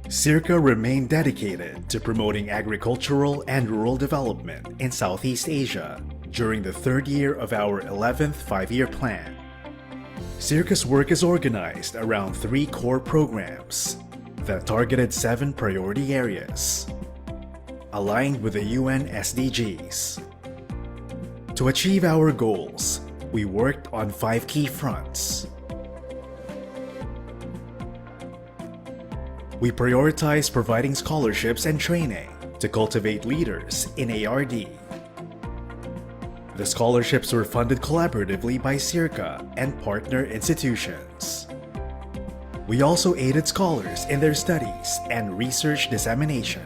SEARCA remained dedicated to promoting agricultural and rural development in Southeast Asia during the third year of our 11th five-year plan. SEARCA's work is organized around three core programs that targeted 7 priority areas, aligned with the UN SDGs. To achieve our goals, we worked on 5 key fronts. We prioritized providing scholarships and training to cultivate leaders in ARD. The scholarships were funded collaboratively by SEARCA and partner institutions. We also aided scholars in their studies and research dissemination.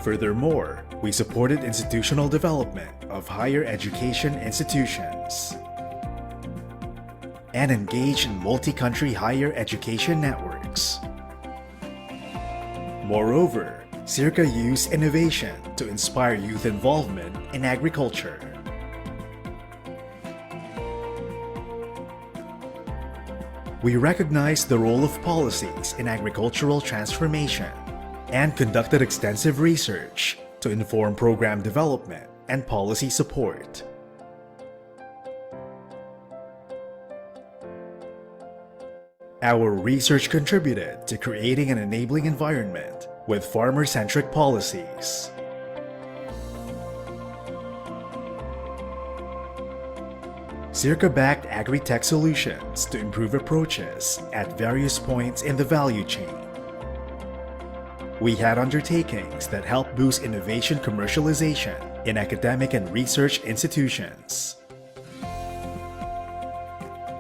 Furthermore, we supported institutional development of higher education institutions and engaged in multi-country higher education networks. Moreover, SEARCA used innovation to inspire youth involvement in agriculture. We recognized the role of policies in agricultural transformation and conducted extensive research to inform program development and policy support. Our research contributed to creating an enabling environment with farmer-centric policies. SEARCA backed agri-tech solutions to improve approaches at various points in the value chain. We had undertakings that help boost innovation commercialization in academic and research institutions.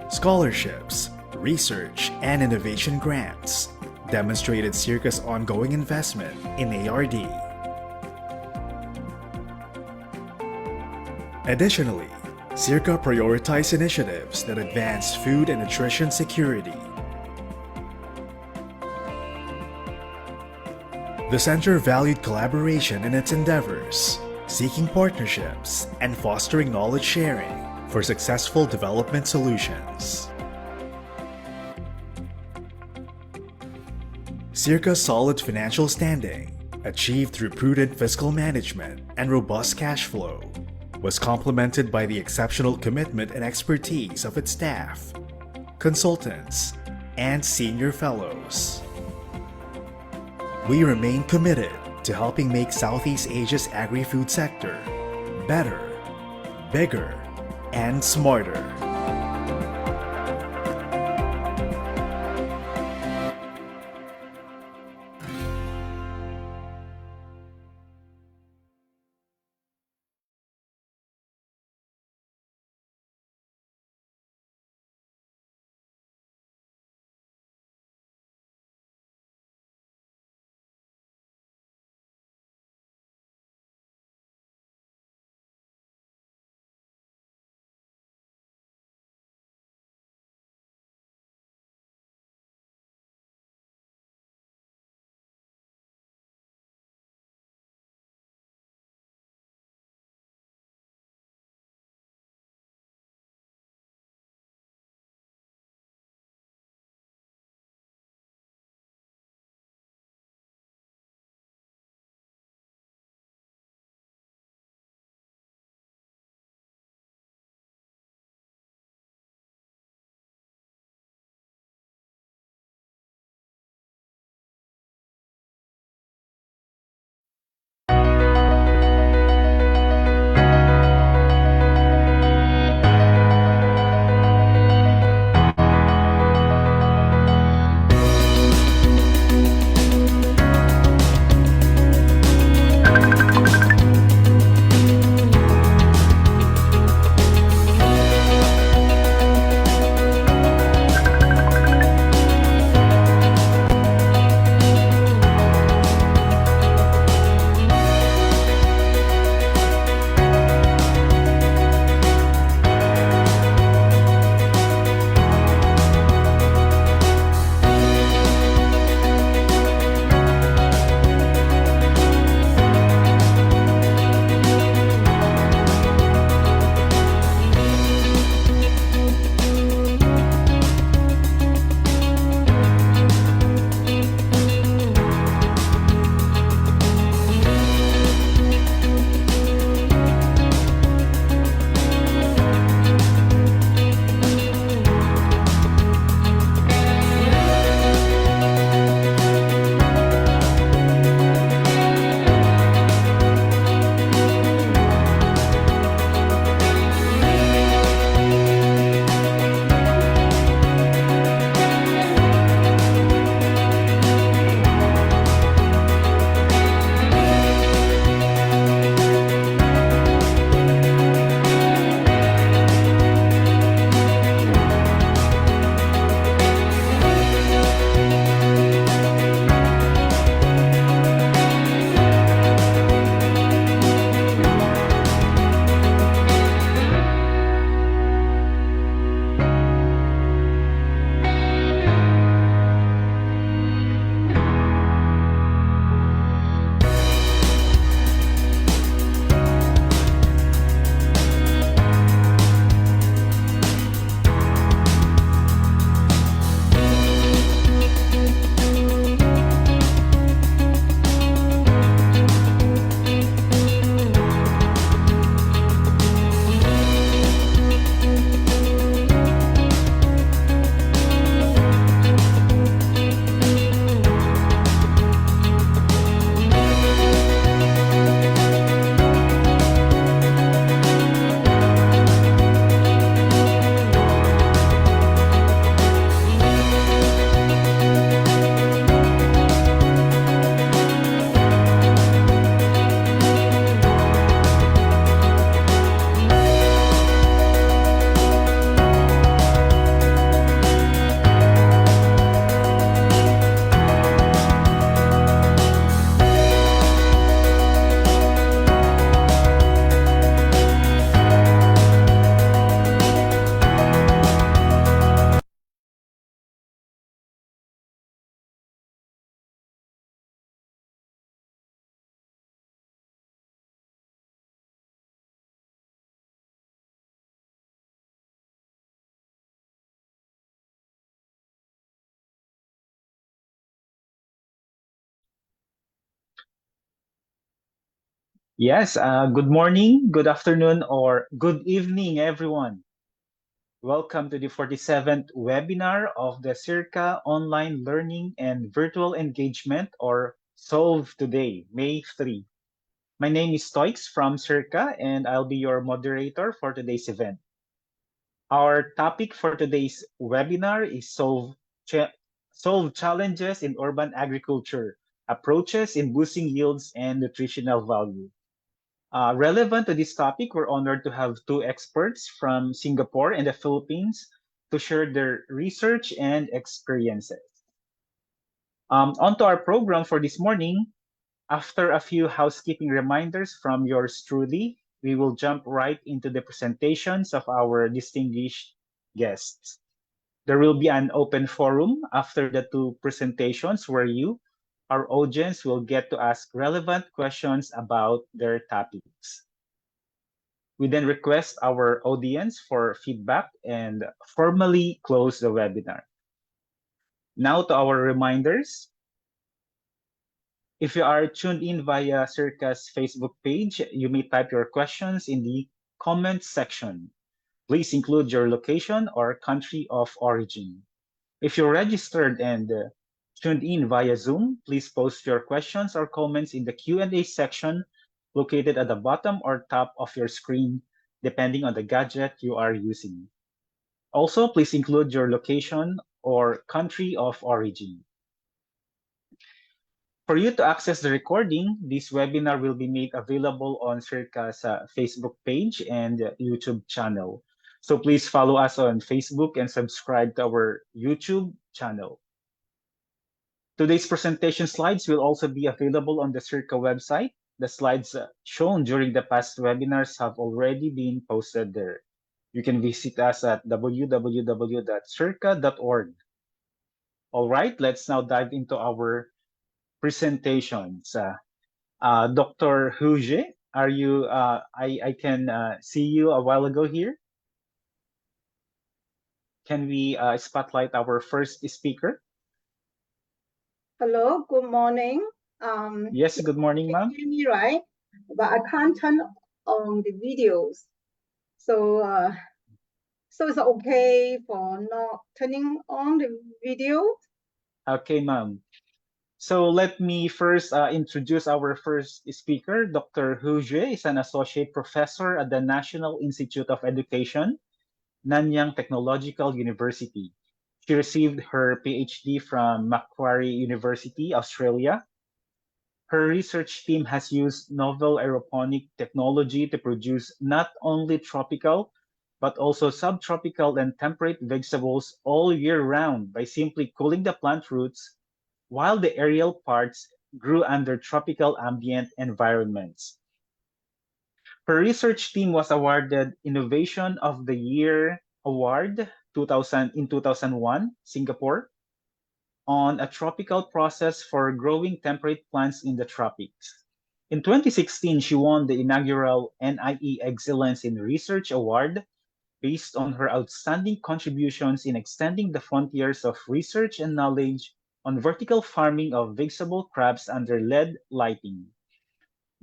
Scholarships, research, and innovation grants demonstrated SEARCA's ongoing investment in ARD. Additionally, SEARCA prioritized initiatives that advance food and nutrition security. The Center valued collaboration in its endeavors, seeking partnerships and fostering knowledge sharing for successful development solutions. SEARCA's solid financial standing, achieved through prudent fiscal management and robust cash flow, was complemented by the exceptional commitment and expertise of its staff, consultants, and senior fellows. We remain committed to helping make Southeast Asia's agri-food sector better, bigger, and smarter. Yes, good morning, good afternoon, or good evening, everyone. Welcome to the 47th webinar of the SEARCA Online Learning and Virtual Engagement, or Solve Today, May 3. My name is Stoix from SEARCA, and I'll be your moderator for today's event. Our topic for today's webinar is Solve Challenges in Urban Agriculture, Approaches in Boosting Yields and Nutritional Value. Relevant to this topic, we're honored to have two experts from Singapore and the Philippines to share their research and experiences. On to our program for this morning. After a few housekeeping reminders from yours truly, we will jump right into the presentations of our distinguished guests. There will be an open forum after the two presentations where you, our audience, will get to ask relevant questions about their topics. We then request our audience for feedback and formally close the webinar. Now to our reminders. If you are tuned in via SEARCA's Facebook page, you may type your questions in the comments section. Please include your location or country of origin. If you're registered and tuned in via Zoom, please post your questions or comments in the Q&A section located at the bottom or top of your screen, depending on the gadget you are using. Also, please include your location or country of origin. For you to access the recording, this webinar will be made available on SEARCA's Facebook page and YouTube channel. So please follow us on Facebook and subscribe to our YouTube channel. Today's presentation slides will also be available on the SEARCA website. The slides shown during the past webinars have already been posted there. You can visit us at www.searca.org. All right, let's now dive into our presentations. Dr. Huge, are you? I can see you a while ago here. Can we spotlight our first speaker? Hello, good morning. Yes, good morning, Can ma'am. you hear me right? But I can't turn on the videos. So, so it's okay for not turning on the video? Okay, ma'am. So let me first introduce our first speaker. Dr. Huge is an associate professor at the National Institute of Education, Nanyang Technological University. She received her PhD from Macquarie University, Australia. Her research team has used novel aeroponic technology to produce not only tropical, but also subtropical and temperate vegetables all year round by simply cooling the plant roots while the aerial parts grew under tropical ambient environments. Her research team was awarded Innovation of the Year Award 2001, Singapore, on a tropical process for growing temperate plants in the tropics. In 2016, she won the inaugural NIE Excellence in Research Award based on her outstanding contributions in extending the frontiers of research and knowledge on vertical farming of vegetable crops under LED lighting.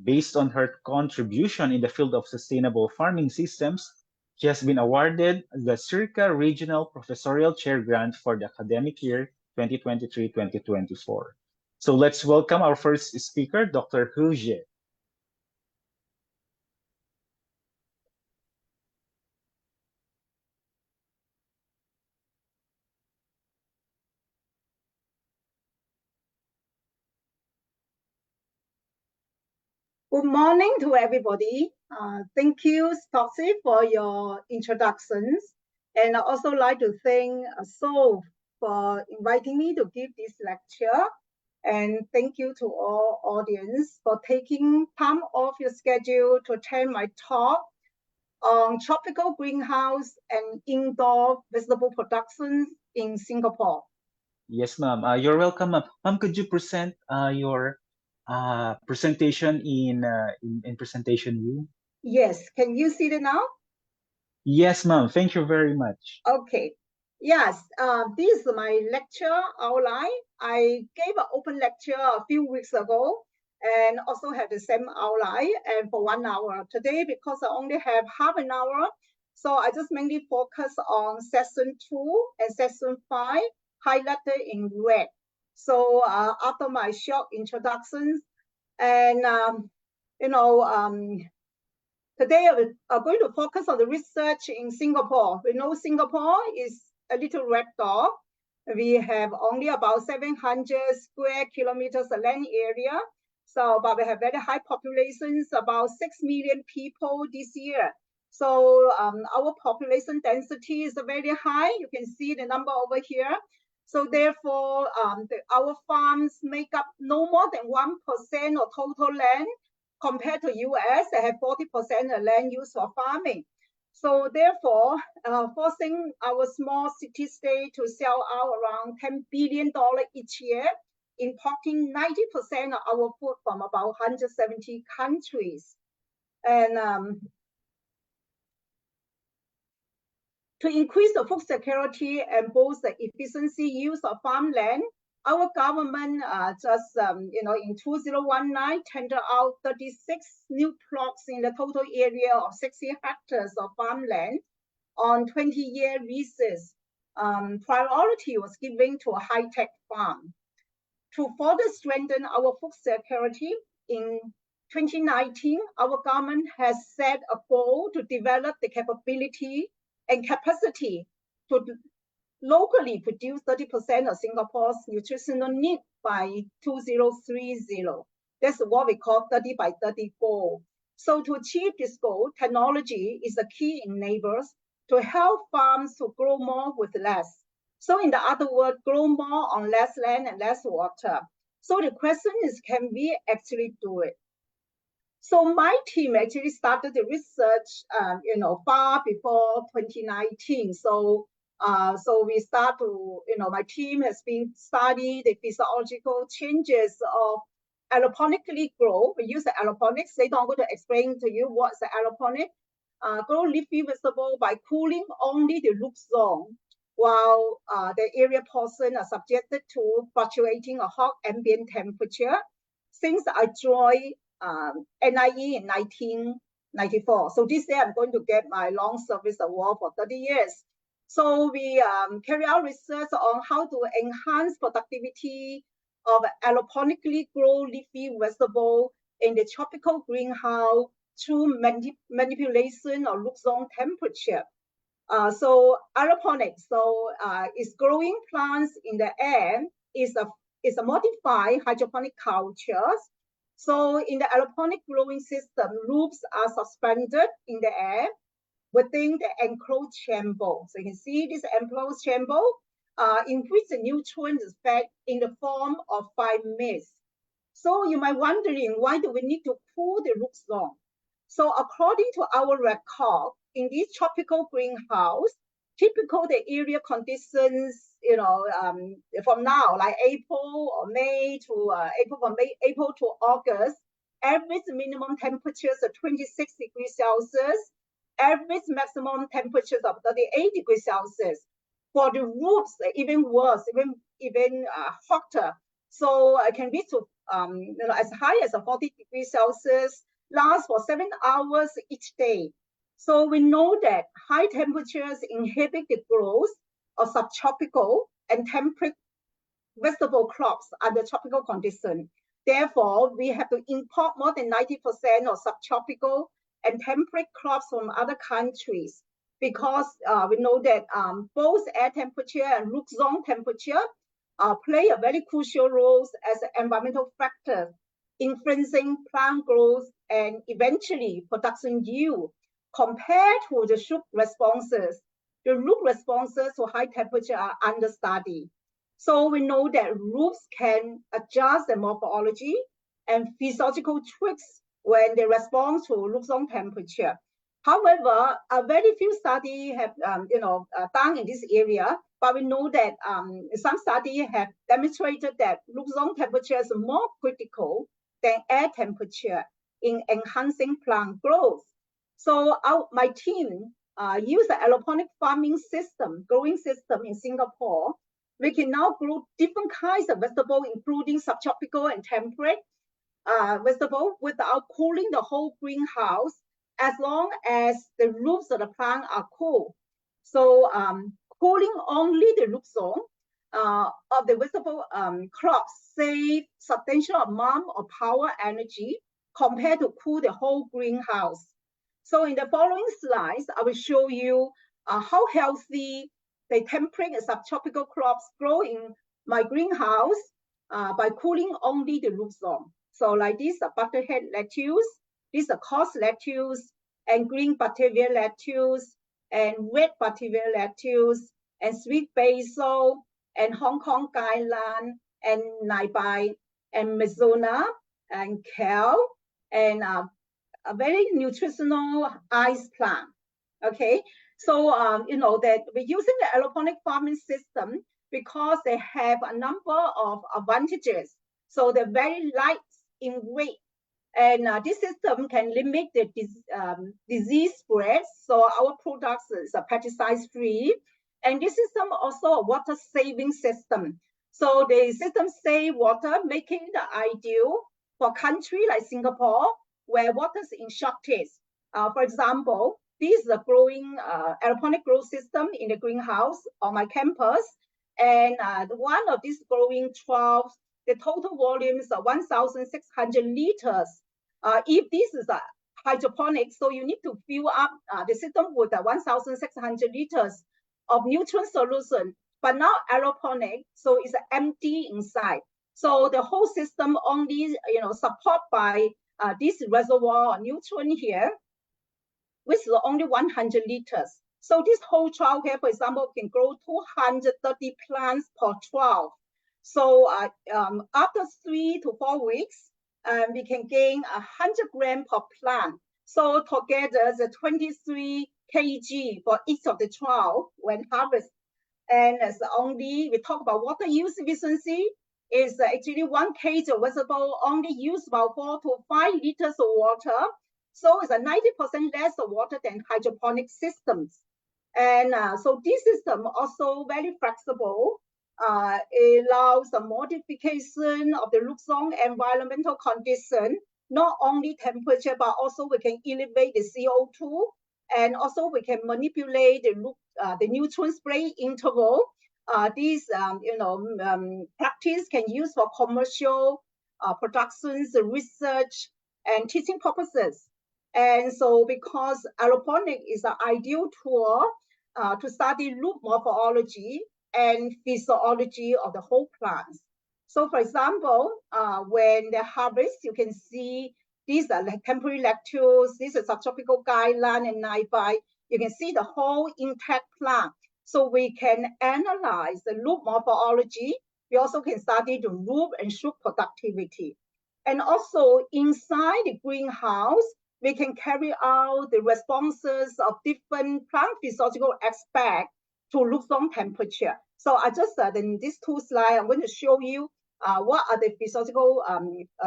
Based on her contribution in the field of sustainable farming systems, she has been awarded the SEARCA Regional Professorial Chair Grant for the academic year 2023-2024. So let's welcome our first speaker, Dr. Hu Jie. Good morning to everybody. Thank you, Stoxy, for your introductions. And I also like to thank Sol for inviting me to give this lecture. And thank you to all audience for taking time off your schedule to attend my talk on tropical greenhouse and indoor vegetable productions in Singapore. Yes, ma'am. You're welcome, ma'am. Ma'am, could you present your presentation in presentation view? Yes, can you see it now? Yes, ma'am. Thank you very much. Okay. Yes, this is my lecture outline. I gave an open lecture a few weeks ago, and also have the same outline and for 1 hour. Today, because I only have half an hour, so I just mainly focus on session 2 and session 5, highlighted in red. So after my short introductions, and today I'm going to focus on the research in Singapore. We know Singapore is a little red dot. We have only about 700 square kilometers of land area. So, but we have very high populations, about 6 million people this year. So our population density is very high. You can see the number over here. So therefore, our farms make up no more than 1% of total land. Compared to US, they have 40% of land used for farming. So therefore, forcing our small city-state to sell out around $10 billion each year, importing 90% of our food from about 170 countries. And to increase the food security and boost the efficiency use of farmland, our government in 2019 tendered out 36 new plots in the total area of 60 hectares of farmland on 20-year leases. Priority was given to a high-tech farm. To further strengthen our food security, in 2019, our government has set a goal to develop the capability and capacity to locally produce 30% of Singapore's nutritional need by 2030. That's what we call 30 by 30 goal. So to achieve this goal, technology is a key enabler to help farms to grow more with less. So in the other words, grow more on less land and less water. So the question is, can we actually do it? So my team actually started the research, far before 2019. So we start to, my team has been studying the physiological changes of aeroponically grow. We use the aeroponics. Later I'm going to explain to you what's the aeroponic. Grow leafy vegetable by cooling only the root zone, while the area portion are subjected to fluctuating a hot ambient temperature. Since I joined NIE in 1994. So this year I'm going to get my long service award for 30 years. So we carry out research on how to enhance productivity of aeroponically grow leafy vegetable in the tropical greenhouse through manipulation of root zone temperature. So aeroponics, is growing plants in the air, is a modified hydroponic cultures. So in the aeroponic growing system, roots are suspended in the air within the enclosed chamber. So you can see this enclosed chamber in which the nutrients is fed in the form of fine mist. So you might wondering, why do we need to cool the root zone? So according to our record, in this tropical greenhouse, typical the area conditions, from now, like April or May to April to August, average minimum temperatures of 26 degrees Celsius, average maximum temperatures of 38 degrees Celsius. For the roots, even worse, even hotter. So it can reach to as high as 40 degrees Celsius, lasts for 7 hours each day. So we know that high temperatures inhibit the growth of subtropical and temperate vegetable crops under tropical conditions. Therefore, we have to import more than 90% of subtropical and temperate crops from other countries, because we know that both air temperature and root zone temperature play a very crucial role as environmental factors influencing plant growth and eventually production yield. Compared to the root responses, the root responses to high temperature are understudied. So we know that roots can adjust their morphology and physiological tweaks when they respond to root zone temperature. However, a very few studies have done in this area, but we know that some studies have demonstrated that root zone temperature is more critical than air temperature in enhancing plant growth. So my team used the aeroponic farming system, growing system in Singapore. We can now grow different kinds of vegetables, including subtropical and temperate. vegetable without cooling the whole greenhouse, as long as the roots of the plant are cool. So cooling only the root zone of the vegetable crops save substantial amount of power energy compared to cool the whole greenhouse. So in the following slides, I will show you how healthy the temperate and subtropical crops grow in my greenhouse by cooling only the root zone. So like this, butterhead lettuce, this is coarse lettuce, and green Batavia lettuce, and red Batavia lettuce, and sweet basil, and Hong Kong gailan, and naibai, and mizuna, and kale, and a very nutritional ice plant. Okay, so you know that we're using the aeroponic farming system because they have a number of advantages. So they're very light in weight, and this system can limit the disease spread. So our products is pesticide free, and this system also a water saving system. So the system save water, making it ideal for a country like Singapore, where water is in shortage. For example, this is a growing aeroponic grow system in the greenhouse on my campus. And one of these growing 12, the total volume is 1,600 liters. If this is a hydroponic, so you need to fill up the system with 1,600 liters of nutrient solution. But now aeroponic, so it's empty inside. So the whole system only, support by this reservoir of nutrient here, which is only 100 liters. So this whole trial here, for example, can grow 230 plants per 12. So after 3 to 4 weeks, we can gain 100 grams per plant. So together, the 23 kg for each of the 12 when harvest. And as only we talk about water use efficiency, is actually 1 kg of vegetable only use about 4 to 5 liters of water. So it's a 90% less of water than hydroponic systems. And so this system also very flexible. It allows a modification of the root zone environmental condition, not only temperature, but also we can elevate the CO2, and also we can manipulate the nutrient spray interval. These practice can use for commercial productions, research, and teaching purposes. And so because aeroponic is an ideal tool to study root morphology and physiology of the whole plants. So for example, when they harvest, you can see these are like temporary lettuce, these are subtropical gailan and naibai. You can see the whole intact plant. So we can analyze the root morphology. We also can study the root and shoot productivity. And also inside the greenhouse, we can carry out the responses of different plant physiological aspects to root zone temperature. So I just in these 2 slides, I'm going to show you what are the physiological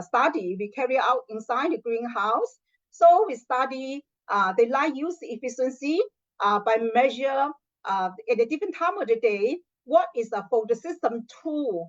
study we carry out inside the greenhouse. So we study the light use efficiency by measure at a different time of the day, what is the photosystem 2,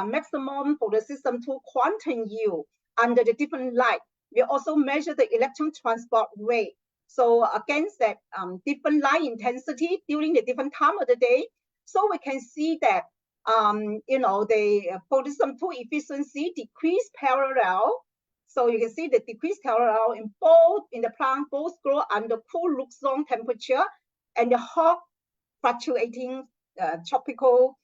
maximum photosystem 2 quantum yield under the different light. We also measure the electron transport rate. So against that different light intensity during the different time of the day, so we can see that the photosystem 2 efficiency decrease parallel. So you can see the decrease parallel in both in the plant, both grow under cool root zone temperature and the hot fluctuating tropical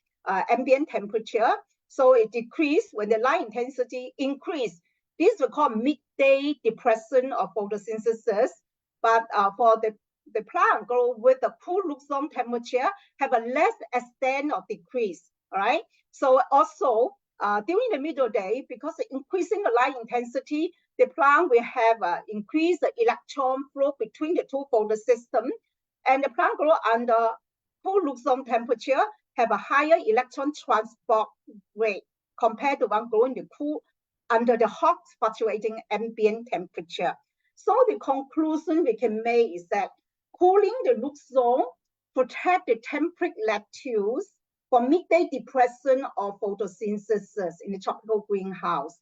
ambient temperature. So it decreased when the light intensity increased. This we call midday depression of photosynthesis. But for the plant grow with the cool root zone temperature have a less extent of decrease. All right. So also during the middle day, because increasing the light intensity, the plant will have increased the electron flow between the 2 photosystems, and the plant grow under cool root zone temperature have a higher electron transport rate compared to one growing the cool under the hot fluctuating ambient temperature. So the conclusion we can make is that cooling the root zone protect the temperate lettuce from midday depression or photosynthesis in the tropical greenhouse.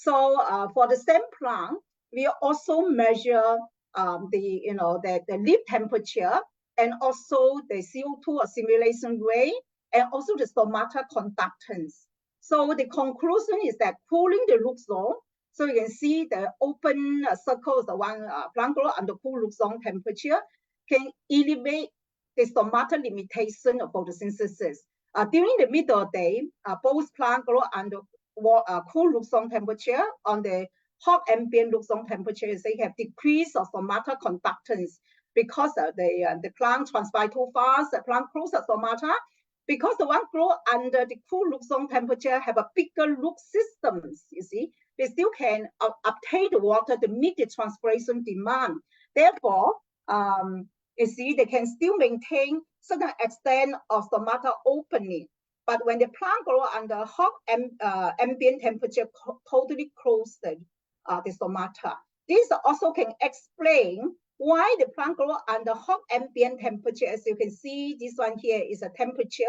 So for the same plant, we also measure the leaf temperature and also the CO2 assimilation rate and also the stomata conductance. So the conclusion is that cooling the root zone, so you can see the open circle is the one plant grow under cool root zone temperature, can elevate the stomata limitation of photosynthesis. During the middle day, both plant grow under cool root zone temperature. On the hot ambient root zone temperatures, they have decrease of stomata conductance because the plant transpire too fast, the plant closes stomata. Because the one grow under the cool root zone temperature have a bigger root systems, you see, they still can obtain the water to meet the transpiration demand. Therefore, you see, they can still maintain certain extent of stomata opening. But when the plant grow under hot ambient temperature, totally close the stomata. This also can explain why the plant grow under hot ambient temperature. As you can see, this one here is a temperature.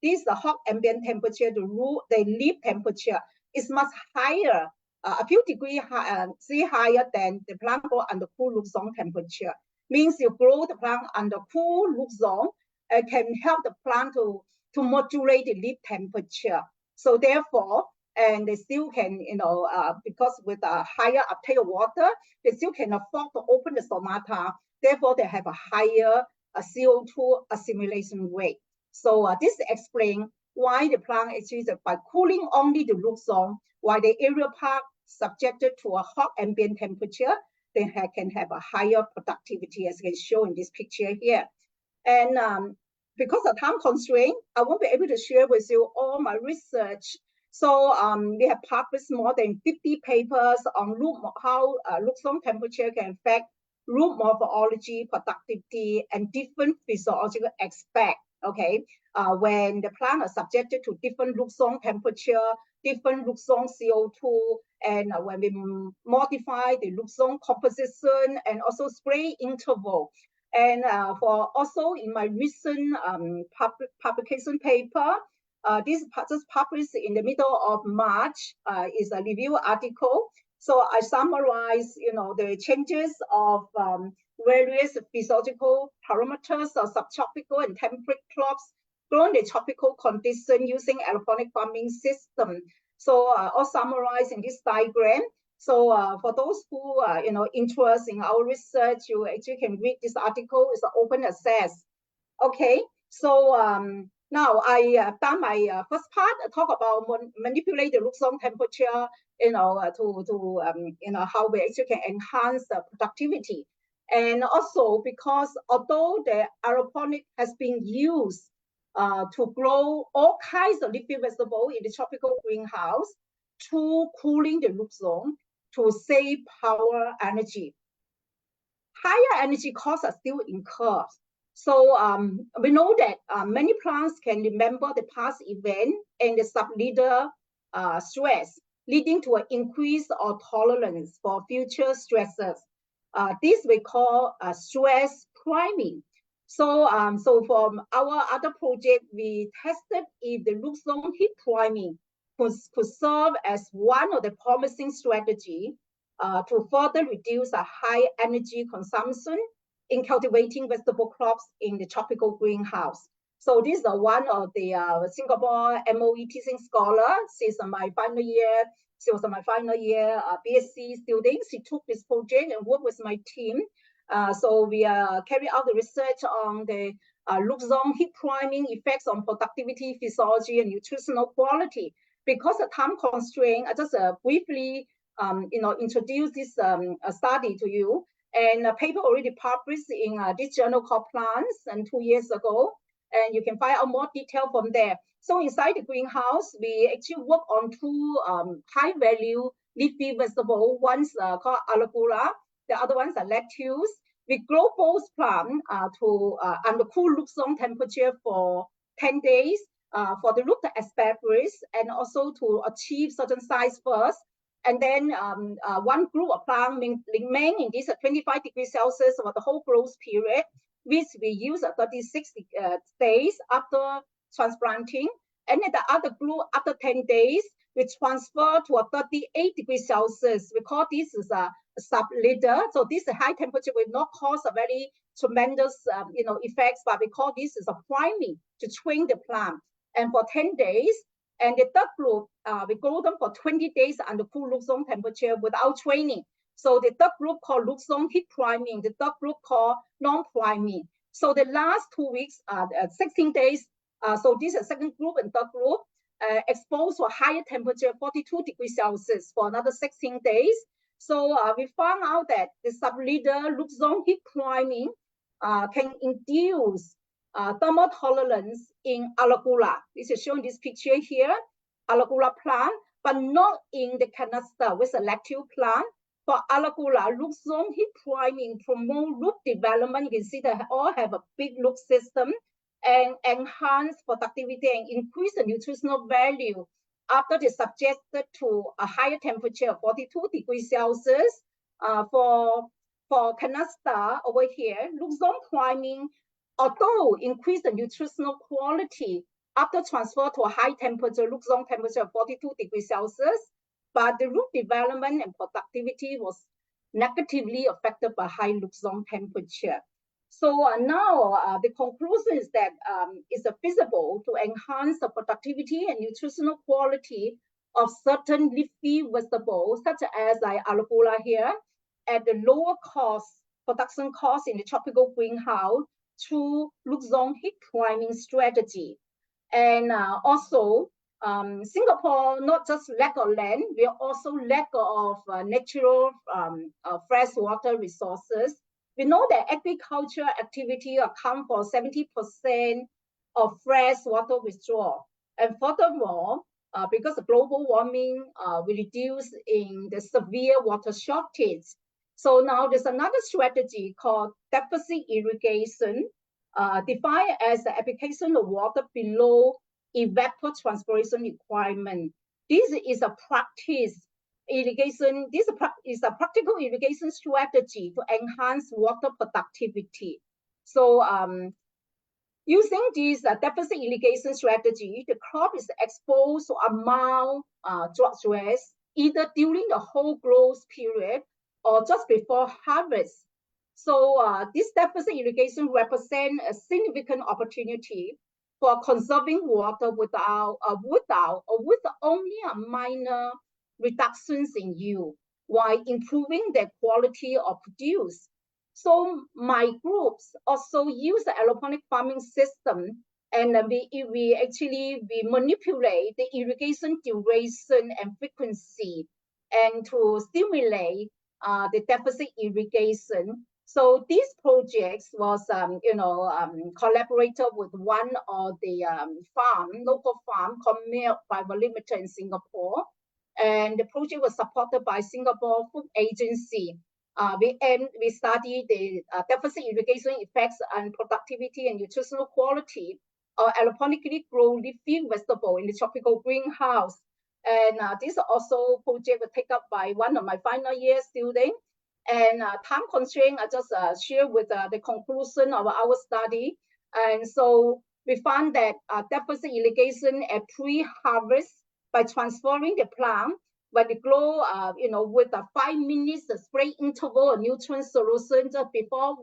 This is the hot ambient temperature. The leaf temperature is much higher, a few degrees higher than the plant grow under cool root zone temperature. Means you grow the plant under cool root zone, can help the plant to modulate the leaf temperature. So therefore, and they still can, because with a higher uptake of water, they still can afford to open the stomata. Therefore, they have a higher CO2 assimilation rate. So this explains why the plant actually, by cooling only the root zone, while the aerial part subjected to a hot ambient temperature, they can have a higher productivity, as can show in this picture here. And because of time constraint, I won't be able to share with you all my research. So we have published more than 50 papers on how root zone temperature can affect root morphology, productivity, and different physiological aspects. Okay, when the plant are subjected to different root zone temperature, different root zone CO2, and when we modify the root zone composition and also spray interval. And for also in my recent publication paper, this is just published in the middle of March, is a review article. So I summarize, the changes of various physiological parameters of subtropical and temperate crops grown in tropical condition using aeroponic farming system. So all summarized in this diagram. So for those who are, interested in our research, you actually can read this article. It's an open access. Okay, so now I done my first part. I talk about manipulate the root zone temperature, how we actually can enhance the productivity. And also because although the aeroponic has been used to grow all kinds of leafy vegetables in the tropical greenhouse through cooling the root zone to save power energy. Higher energy costs are still incurred. So we know that many plants can remember the past event and the sub-leader stress, leading to an increase of tolerance for future stresses. This we call stress priming. So, from our other project, we tested if the root zone heat priming could serve as one of the promising strategy to further reduce a high energy consumption in cultivating vegetable crops in the tropical greenhouse. So this is one of the Singapore MOE teaching scholar. She's my final year. She was my final year BSc student. She took this project and worked with my team. So we carry out the research on the root zone heat priming effects on productivity, physiology, and nutritional quality. Because of time constraint, I just briefly introduce this study to you. And a paper already published in this journal called Plants and 2 years ago. And you can find out more detail from there. So inside the greenhouse, we actually work on two high-value leafy vegetables. One's called arugula, the other ones are lettuce. We grow both plants under cool root zone temperature for 10 days for the root asparagus and also to achieve certain size first. And then one group of plants remain in this 25 degrees Celsius for the whole growth period, which we use 36 days after transplanting. And then the other group, after 10 days, we transfer to a 38 degrees Celsius. We call this is a sub-leader. So this high temperature will not cause a very tremendous effects, but we call this is a priming to train the plant. And for 10 days, and the third group, we grow them for 20 days under full loop zone temperature without training. So the third group called loop zone heat priming, the third group called non-priming. So the last 2 weeks, 16 days, so this is second group and third group, exposed to a higher temperature, 42 degrees Celsius for another 16 days. So we found out that the sub-leader loop zone heat priming can induce thermal tolerance in Alagula. This is shown in this picture here, Alagula plant, but not in the canister with a lactose plant. For Alagula, loop zone heat priming promote root development. You can see they all have a big root system and enhance productivity and increase the nutritional value after they subjected to a higher temperature of 42 degrees Celsius. For canister over here, loop zone priming, although increase the nutritional quality after transfer to a high temperature, loop zone temperature of 42 degrees Celsius, but the root development and productivity was negatively affected by high loop zone temperature. So now the conclusion is that it's feasible to enhance the productivity and nutritional quality of certain leafy vegetables, such as like arugula here, at the lower cost, production cost in the tropical greenhouse through loop zone heat priming strategy. And also, Singapore not just lack of land, we also lack of natural freshwater resources. We know that agriculture activity account for 70% of freshwater withdrawal. And furthermore, because of global warming, we reduce in the severe water shortage. So now there's another strategy called deficit irrigation, defined as the application of water below evapotranspiration requirement. This is a practice irrigation. This is a practical irrigation strategy to enhance water productivity. So using this deficit irrigation strategy, the crop is exposed to a mild drought stress either during the whole growth period or just before harvest. So this deficit irrigation represents a significant opportunity for conserving water with only a minor reductions in yield while improving the quality of produce. So my groups also use the aeroponic farming system, and we manipulate the irrigation duration and frequency, and to stimulate the deficit irrigation. So these projects was, collaborated with one of the local farm called Milk Private Limited in Singapore. And the project was supported by Singapore Food Agency. We studied the deficit irrigation effects on productivity and nutritional quality of aeroponically grown leafy vegetable in the tropical greenhouse. And this also project was taken up by one of my final year students. And time constraint, I just share with the conclusion of our study. And so we found that deficit irrigation at pre-harvest by transferring the plant when they grow, with a 5 minutes spray interval of nutrient solution just before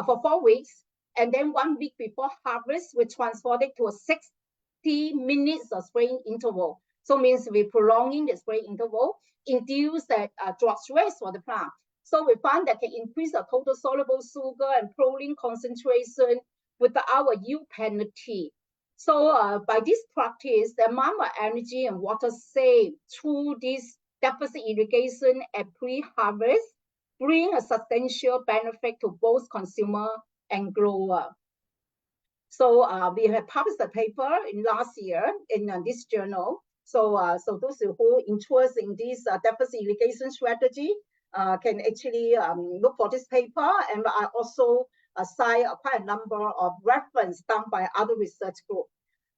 for 4 weeks, and then 1 week before harvest, we transferred it to a 60 minutes of spraying interval. So means we're prolonging the spray interval, induce that drought stress for the plant. So we found that can increase the total soluble sugar and proline concentration without a yield penalty. So by this practice, the amount of energy and water saved through this deficit irrigation at pre-harvest bring a substantial benefit to both consumer and grower. So we have published a paper in last year in this journal. So those who are interested in this deficit irrigation strategy can actually look for this paper, and I also cite quite a number of references done by other research groups.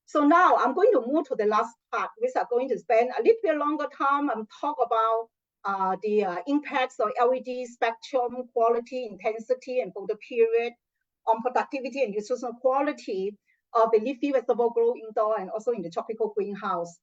So now I'm going to move to the last part, which I'm going to spend a little bit longer time and talk about the impacts of LED spectrum quality, intensity, and photo period on productivity and nutritional quality of the leafy vegetable grown indoor and also in the tropical greenhouse.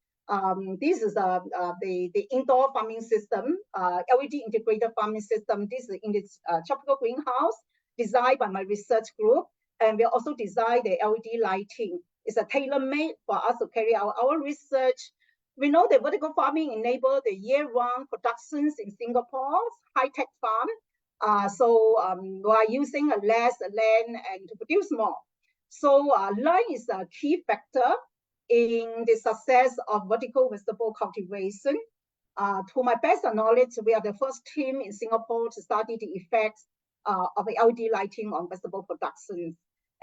This is the indoor farming system, LED integrated farming system. This is in this tropical greenhouse designed by my research group. And we also designed the LED lighting. It's a tailor-made for us to carry out our research. We know that vertical farming enables the year-round productions in Singapore's high-tech farm. We are using less land and to produce more. So land is a key factor in the success of vertical vegetable cultivation. To my best knowledge, we are the first team in Singapore to study the effects of LED lighting on vegetable production.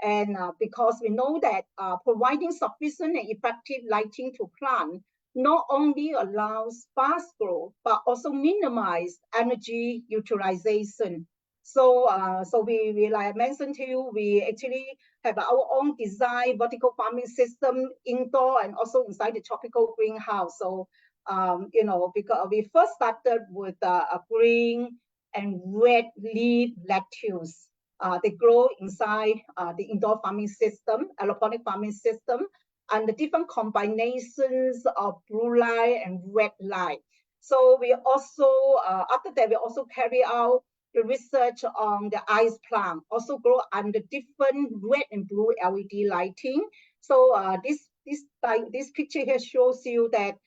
And because we know that providing sufficient and effective lighting to plant not only allows fast growth, but also minimize energy utilization. So we like I mentioned to you, we actually have our own design vertical farming system indoor and also inside the tropical greenhouse. So, because we first started with a green and red leaf lettuce. They grow inside the indoor farming system, aeroponic farming system, and the different combinations of blue light and red light. So we also, after that, we also carry out the research on the ice plant, also grow under different red and blue LED lighting. So this picture here shows you that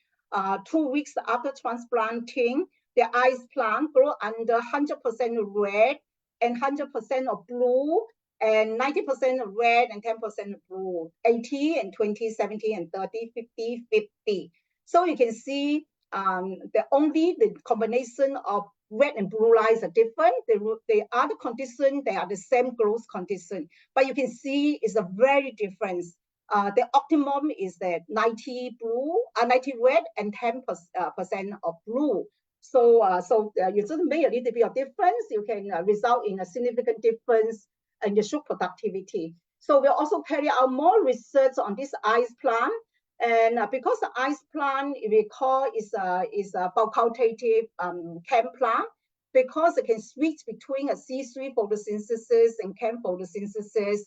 2 weeks after transplanting, the ice plant grow under 100% red and 100% of blue, and 90% of red and 10% of blue, 80 and 20, 70 and 30, 50, 50. So you can see the combination of red and blue lights are different. The other condition, they are the same growth condition, but you can see it's a very difference. The optimum is that 90 red and 10% of blue. So you just make a little bit of difference. You can result in a significant difference in the sugar productivity. So we also carry out more research on this ice plant. And because the ice plant, we call is a facultative chem plant, because it can switch between a C3 photosynthesis and chem photosynthesis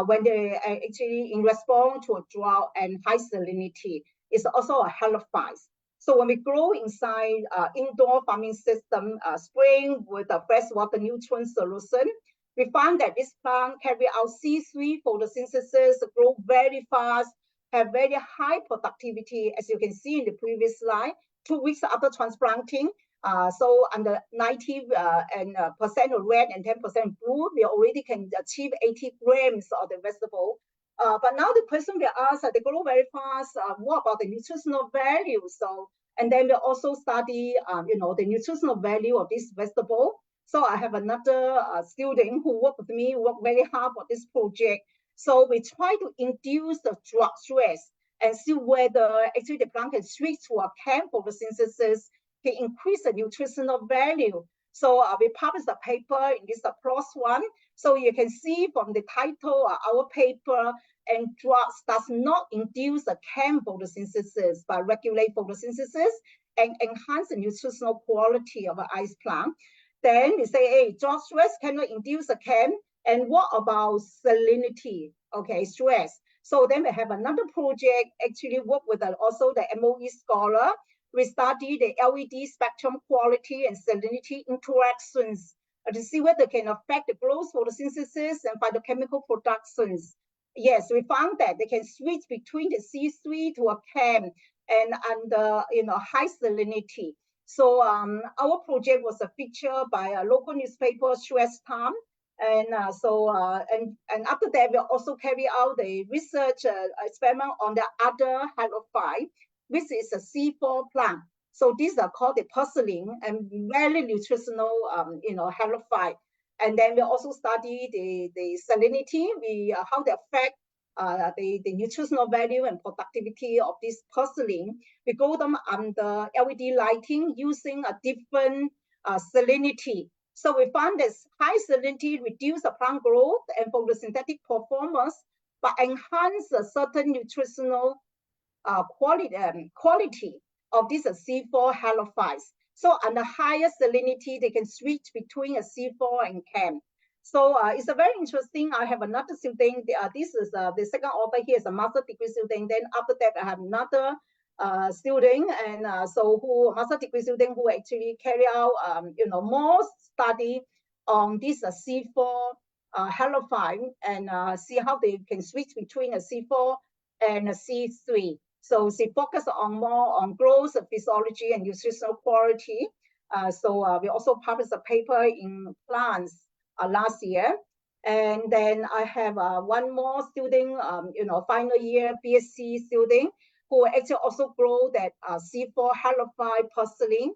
when they actually in response to a drought and high salinity. It's also a halophyte. So when we grow inside indoor farming system, spraying with a freshwater nutrient solution, we found that this plant carry out C3 photosynthesis, grow very fast, have very high productivity, as you can see in the previous slide. 2 weeks after transplanting, so under 90% of red and 10% blue, we already can achieve 80 grams of the vegetable. But now the question we ask, they grow very fast. What about the nutritional value? And then we also study, the nutritional value of this vegetable. So I have another student who worked with me, worked very hard for this project. So we try to induce the drought stress and see whether actually the plant can switch to a chem photosynthesis, can increase the nutritional value. So we published a paper in this PLOS one. So you can see from the title of our paper, and drought does not induce a chem photosynthesis, but regulate photosynthesis and enhance the nutritional quality of an ice plant. Then we say, hey, drought stress cannot induce a chem. And what about salinity? Okay, stress. So then we have another project, actually work with also the MOE scholar. We study the LED spectrum quality and salinity interactions to see whether it can affect the growth photosynthesis and phytochemical productions. Yes, we found that they can switch between the C3 to a chem and under high salinity. So our project was featured by a local newspaper, Stress Time. And and after that, we also carry out the research experiment on the other halophyte, which is a C4 plant. So these are called the porcelain and very nutritional, halophyte. And then we also study the salinity, how they affect the nutritional value and productivity of this porcelain. We go them under LED lighting using a different salinity. So we found that high salinity reduce the plant growth and photosynthetic performance, but enhance a certain nutritional quality of these C4 halophytes. So under higher salinity, they can switch between a C4 and chem. So it's a very interesting. I have another student. This is the second author here is a master degree student. Then after that, I have another student, and who master degree student who actually carry out more study on this C4 halophile, and see how they can switch between a C4 and a C3. So she focused more on growth, physiology, and nutritional quality. We also published a paper in Plants last year. And then I have one more student, final year BSc student, who actually also grow that C4 halophile porcelain,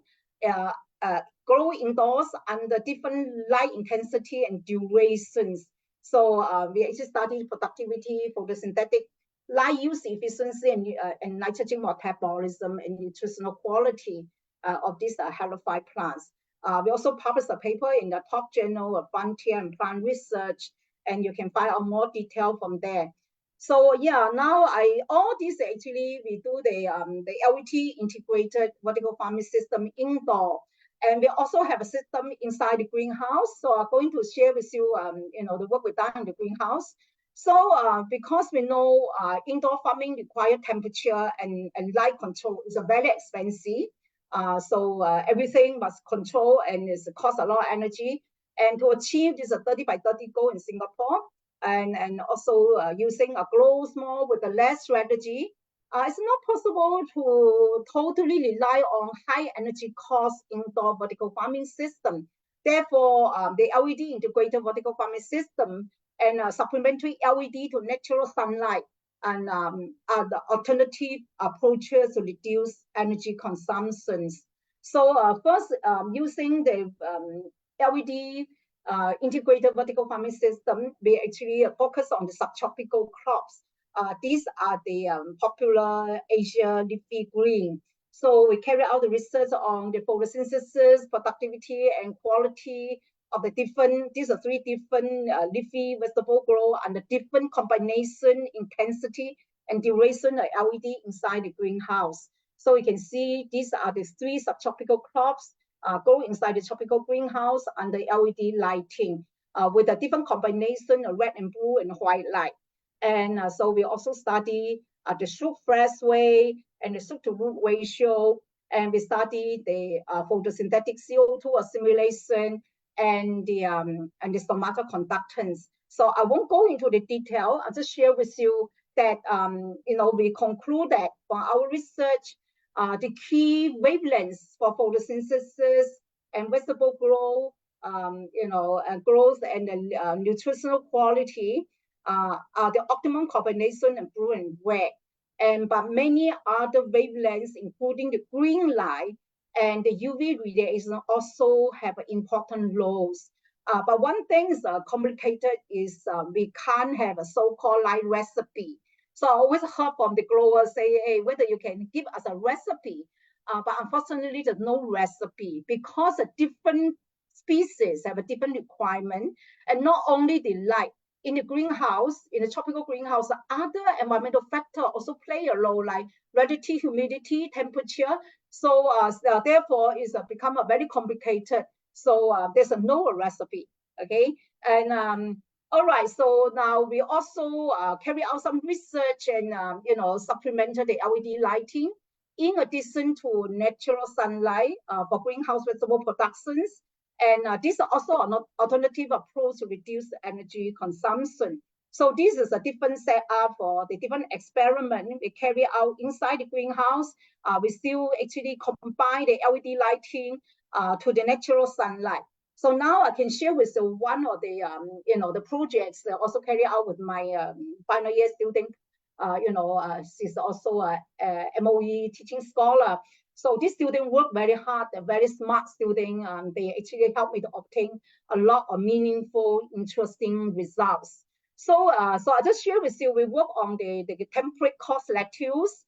grow indoors under different light intensity and durations. So we actually studied productivity, photosynthetic light use efficiency, and nitrogen metabolism and nutritional quality of these halophile plants. We also published a paper in the top journal of Frontier and Plant Research, and you can find out more detail from there. So yeah, now all these actually we do the LVT integrated vertical farming system indoor, and we also have a system inside the greenhouse. So I'm going to share with you, the work we've done in the greenhouse. So because we know indoor farming requires temperature and light control, it's very expensive. Everything must control, and it costs a lot of energy. And to achieve this 30 by 30 goal in Singapore, and also using a grow small with a less strategy, it's not possible to totally rely on high energy cost indoor vertical farming system. Therefore, the LED integrated vertical farming system and supplementary LED to natural sunlight and are the alternative approaches to reduce energy consumptions. So first, using the LED integrated vertical farming system, we actually focus on the subtropical crops. These are the popular Asia leafy green. So we carry out the research on the photosynthesis, productivity, and quality of the these are 3 different leafy vegetable grow and the different combination, intensity, and duration of LED inside the greenhouse. So you can see these are the 3 subtropical crops go inside the tropical greenhouse under LED lighting with a different combination of red and blue and white light. And so we also study the shoot fresh weight and the shoot to root ratio, and we study the photosynthetic CO2 assimilation and the stomata conductance. So I won't go into the detail. I'll just share with you that we conclude that from our research, the key wavelengths for photosynthesis and vegetable growth, growth and the nutritional quality are the optimum combination of blue and red. But many other wavelengths, including the green light and the UV radiation, also have important roles. But one thing is complicated is we can't have a so-called light recipe. So I always heard from the growers say, hey, whether you can give us a recipe, but unfortunately there's no recipe because the different species have a different requirement, and not only the light. In the greenhouse, in the tropical greenhouse, other environmental factors also play a role, like relative humidity, temperature. So therefore, it's become a very complicated. So there's no recipe, okay? And all right, so now we also carry out some research and supplemented the LED lighting in addition to natural sunlight for greenhouse vegetable productions. And this is also an alternative approach to reduce energy consumption. So this is a different setup for the different experiment we carry out inside the greenhouse. We still actually combine the LED lighting to the natural sunlight. So now I can share with you one of the the projects that also carry out with my final year student. She's also a MOE teaching scholar. So this student worked very hard, a very smart student. They actually helped me to obtain a lot of meaningful, interesting results. So I just share with you, we work on the temperate cost lettuce.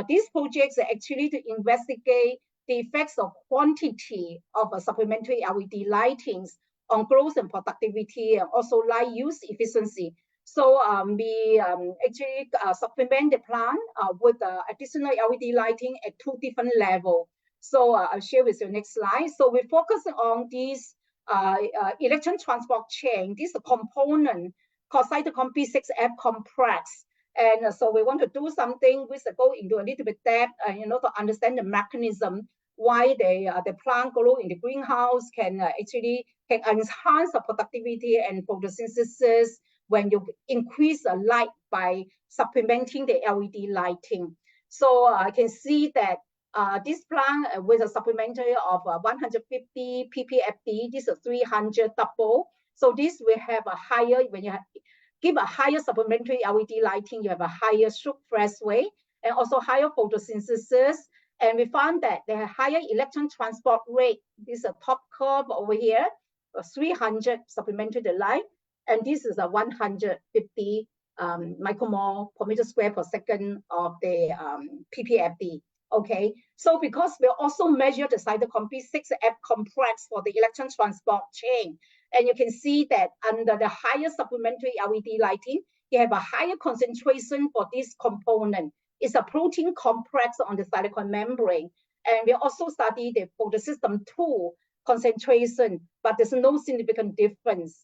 These projects are actually to investigate the effects of quantity of supplementary LED lightings on growth and productivity, and also light use efficiency. So we actually supplement the plant with additional LED lighting at 2 different levels. So I'll share with you next slide. So we focus on these electron transport chain. This is a component called cytochrome B6F complex. And so we want to do something which go into a little bit depth, to understand the mechanism why the plant grow in the greenhouse can actually can enhance the productivity and photosynthesis when you increase the light by supplementing the LED lighting. So I can see that this plant with a supplementary of 150 ppfd, this is 300 double. So this will have a higher, when you give a higher supplementary LED lighting, you have a higher shoot fresh rate and also higher photosynthesis. And we found that the higher electron transport rate, this is a top curve over here, 300 supplementary light, and this is a 150 micromole per meter square per second of the ppfd. Okay, so because we also measure the cytochrome P6F complex for the electron transport chain, and you can see that under the higher supplementary LED lighting, you have a higher concentration for this component. It's a protein complex on the cytochrome membrane. And we also study the photosystem 2 concentration, but there's no significant difference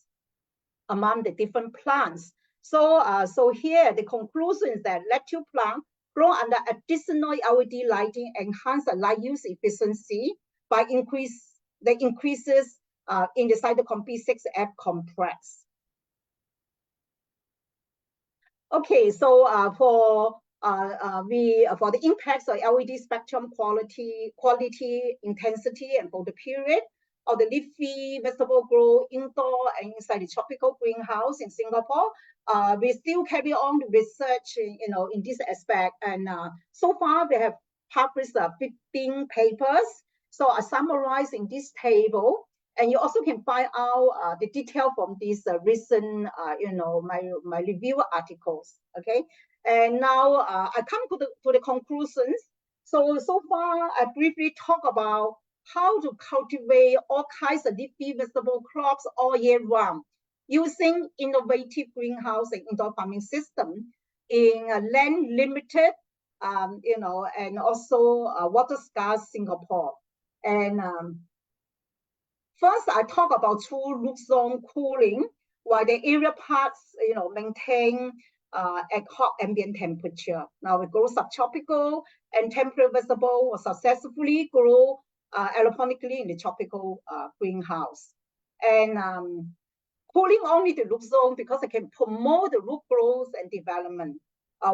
among the different plants. So here the conclusion is that lettuce plant grow under additional LED lighting enhance the light use efficiency by increases in the cytochrome P6F complex. Okay, so for the impacts of LED spectrum quality, intensity, and for the period of the leafy vegetable grow indoor and inside the tropical greenhouse in Singapore, we still carry on the research, in this aspect. And so far we have published 15 papers. So I summarize in this table, and you also can find out the detail from these recent, my review articles. Okay. And now I come to the conclusions. So far, I briefly talk about how to cultivate all kinds of leafy vegetable crops all year round using innovative greenhouse and indoor farming system in a land limited, and also water scarce Singapore. And first, I talk about true root zone cooling, while the area parts, maintain at hot ambient temperature. Now we grow subtropical and temperate vegetable will successfully grow aeroponically in the tropical greenhouse. And cooling only the root zone because it can promote the root growth and development.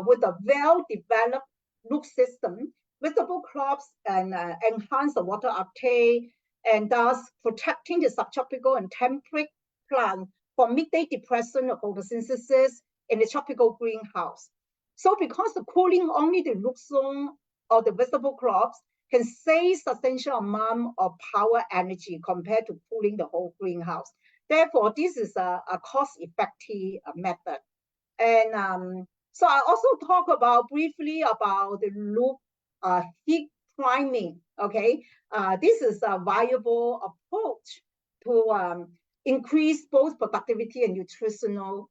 With a well-developed root system, vegetable crops and enhance the water uptake and thus protecting the subtropical and temperate plant from midday depression of photosynthesis in the tropical greenhouse. So because the cooling only the root zone of the vegetable crops can save substantial amount of power energy compared to cooling the whole greenhouse. Therefore, this is a cost-effective method. And so I also talk briefly about the loop heat priming. Okay, this is a viable approach to increase both productivity and nutritional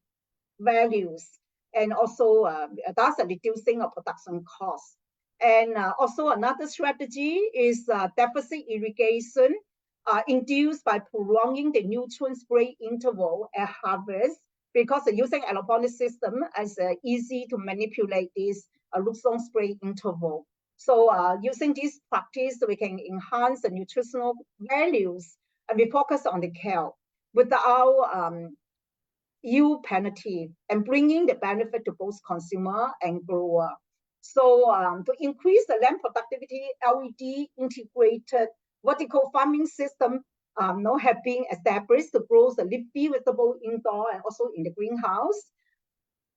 values, and also thus reducing of production costs. And also another strategy is deficit irrigation induced by prolonging the nutrient spray interval at harvest, because using aeroponic system is easy to manipulate this root zone spray interval. So using this practice, we can enhance the nutritional values, and we focus on the care without yield penalty and bringing the benefit to both consumer and grower. So to increase the land productivity, LED integrated vertical farming system have been established to grow the leafy vegetable indoor and also in the greenhouse.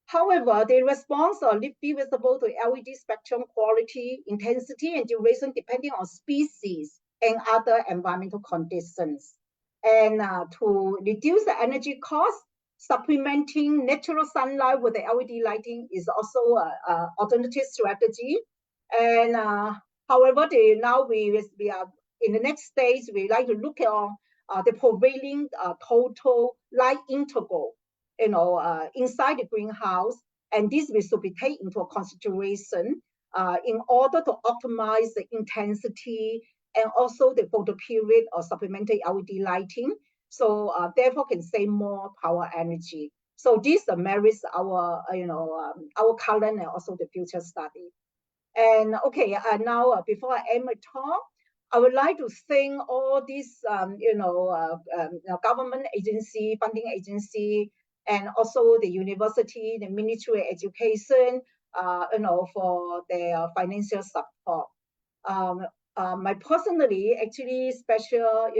However, the response of leafy vegetable to LED spectrum quality, intensity, and duration depending on species and other environmental conditions. And to reduce the energy cost, supplementing natural sunlight with the LED lighting is also an alternative strategy. And however, now we are in the next stage, we like to look at the prevailing total light interval, inside the greenhouse, and this will should be taken into consideration in order to optimize the intensity and also the photo period of supplementary LED lighting. So therefore can save more power energy. So this merits our, our current and also the future study. And okay, now before I end my talk, I would like to thank all these, government agency, funding agency, and also the university, the Ministry of Education, for their financial support. My personally, actually, special,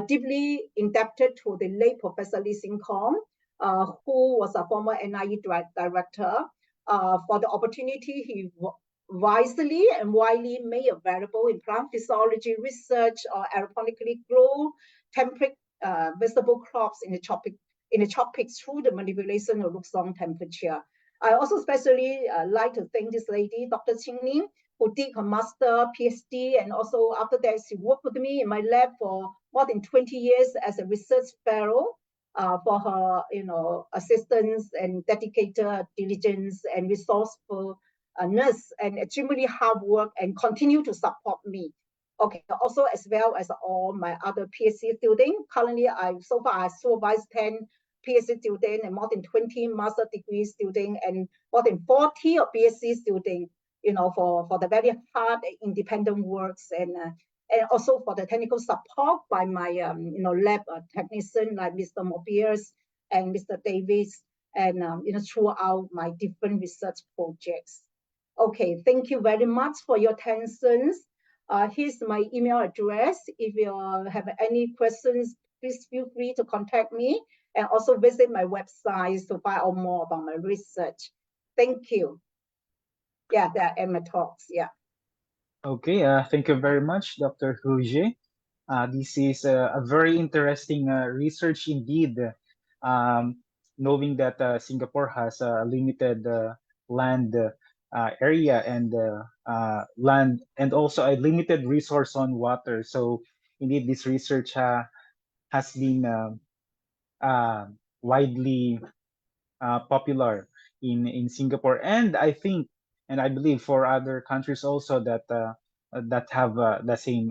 deeply indebted to the late Professor Lee Sing Kong, who was a former NIE director, for the opportunity he wisely and widely made available in plant physiology research or aeroponically grow temperate vegetable crops in the tropics through the manipulation of Luxon temperature. I also especially like to thank this lady, Dr. Ching Ling, who did her master, PhD, and also after that she worked with me in my lab for more than 20 years as a research fellow. For her, assistance and dedicated diligence and resourcefulness and extremely hard work, and continue to support me. Okay, also as well as all my other PhD students. Currently, I supervise 10 PhD students and more than 20 master degree students and more than 40 of PhD students, for the very hard independent works, and also for the technical support by my lab technician like Mr. Mobius and Mr. Davis, and throughout my different research projects. Okay, thank you very much for your attention. Here's my email address. If you have any questions, please feel free to contact me, and also visit my website to find out more about my research. Thank you. Yeah, that are my talks. Yeah. Okay, thank you very much, Dr. Huje. This is a very interesting research indeed, knowing that Singapore has a limited land area and land, and also a limited resource on water. So indeed, this research has been widely popular in Singapore, and I think, and I believe for other countries also that that have the same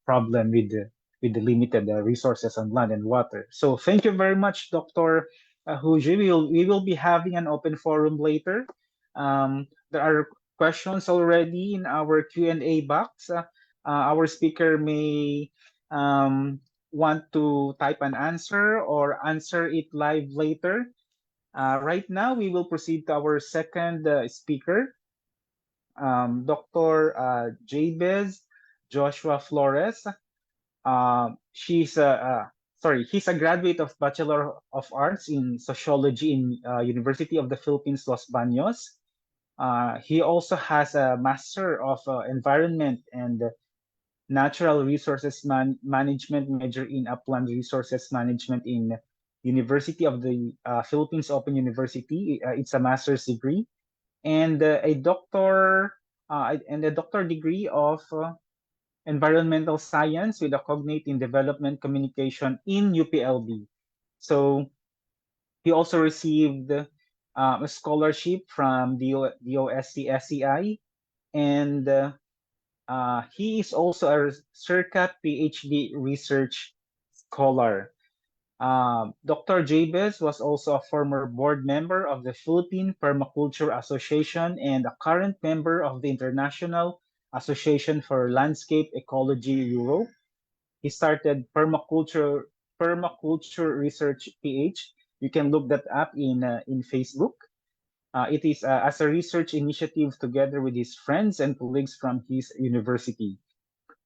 problem with the limited resources on land and water. So thank you very much, Dr. Huji. We will be having an open forum later. There are questions already in our Q&A box. Our speaker may want to type an answer or answer it live later. Right now, we will proceed to our second speaker, Dr. Jabez Joshua Flores. He's a graduate of Bachelor of Arts in Sociology in University of the Philippines, Los Baños. He also has a Master of Environment and Natural Resources Management major in Upland Resources Management in University of the Philippines Open University. It's a master's degree, and a doctor degree of environmental science with a cognate in development communication in UPLB. So he also received a scholarship from the DOST SEI, and he is also a SEARCA PhD research scholar. Dr. Jabez was also a former board member of the Philippine Permaculture Association and a current member of the International Association for Landscape Ecology Europe. He started Permaculture Research PH. You can look that up in Facebook. It is as a research initiative together with his friends and colleagues from his university.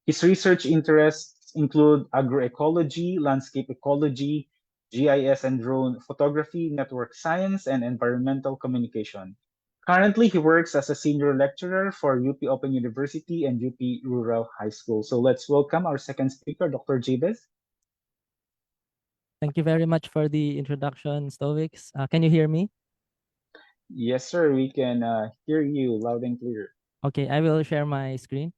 His research interests include agroecology, landscape ecology, GIS and drone photography, network science, and environmental communication. Currently, he works as a senior lecturer for UP Open University and UP Rural High School. So let's welcome our second speaker, Dr. Jabez. Thank you very much for the introduction, Stoics. Can you hear me? Yes, sir. We can hear you loud and clear. Okay, I will share my screen.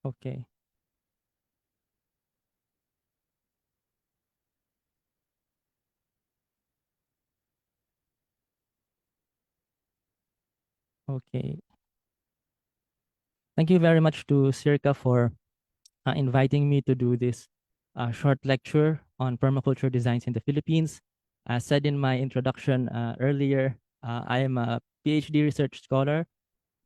Okay. Okay. Thank you very much to SEARCA for inviting me to do this short lecture on permaculture designs in the Philippines. As said in my introduction earlier, I am a PhD research scholar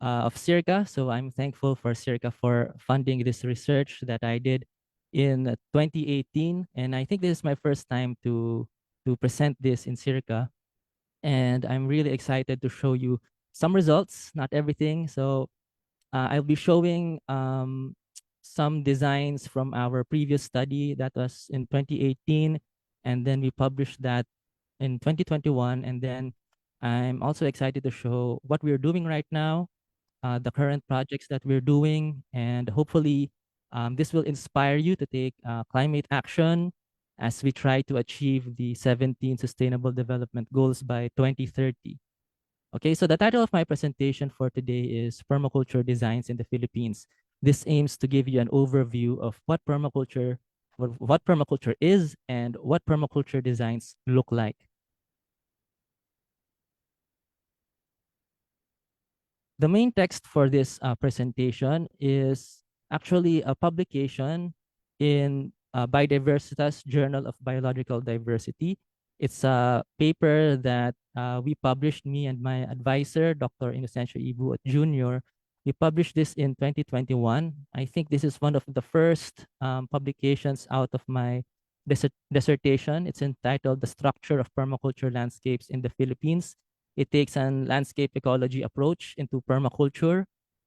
of SEARCA, so I'm thankful for SEARCA for funding this research that I did in 2018, and I think this is my first time to present this in SEARCA, and I'm really excited to show you some results, not everything. So I'll be showing some designs from our previous study that was in 2018, and then we published that in 2021. And then I'm also excited to show what we're doing right now, the current projects that we're doing, and hopefully this will inspire you to take climate action as we try to achieve the 17 Sustainable Development Goals by 2030. Okay, so the title of my presentation for today is Permaculture Designs in the Philippines. This aims to give you an overview of what permaculture is and what permaculture designs look like. The main text for this presentation is actually a publication in Biodiversitas Journal of Biological Diversity. It's a paper that we published, me and my advisor, Dr. Inocencio Ibu Jr. We published this in 2021. I think this is one of the first publications out of my dissertation. It's entitled The Structure of Permaculture Landscapes in the Philippines. It takes an landscape ecology approach into permaculture.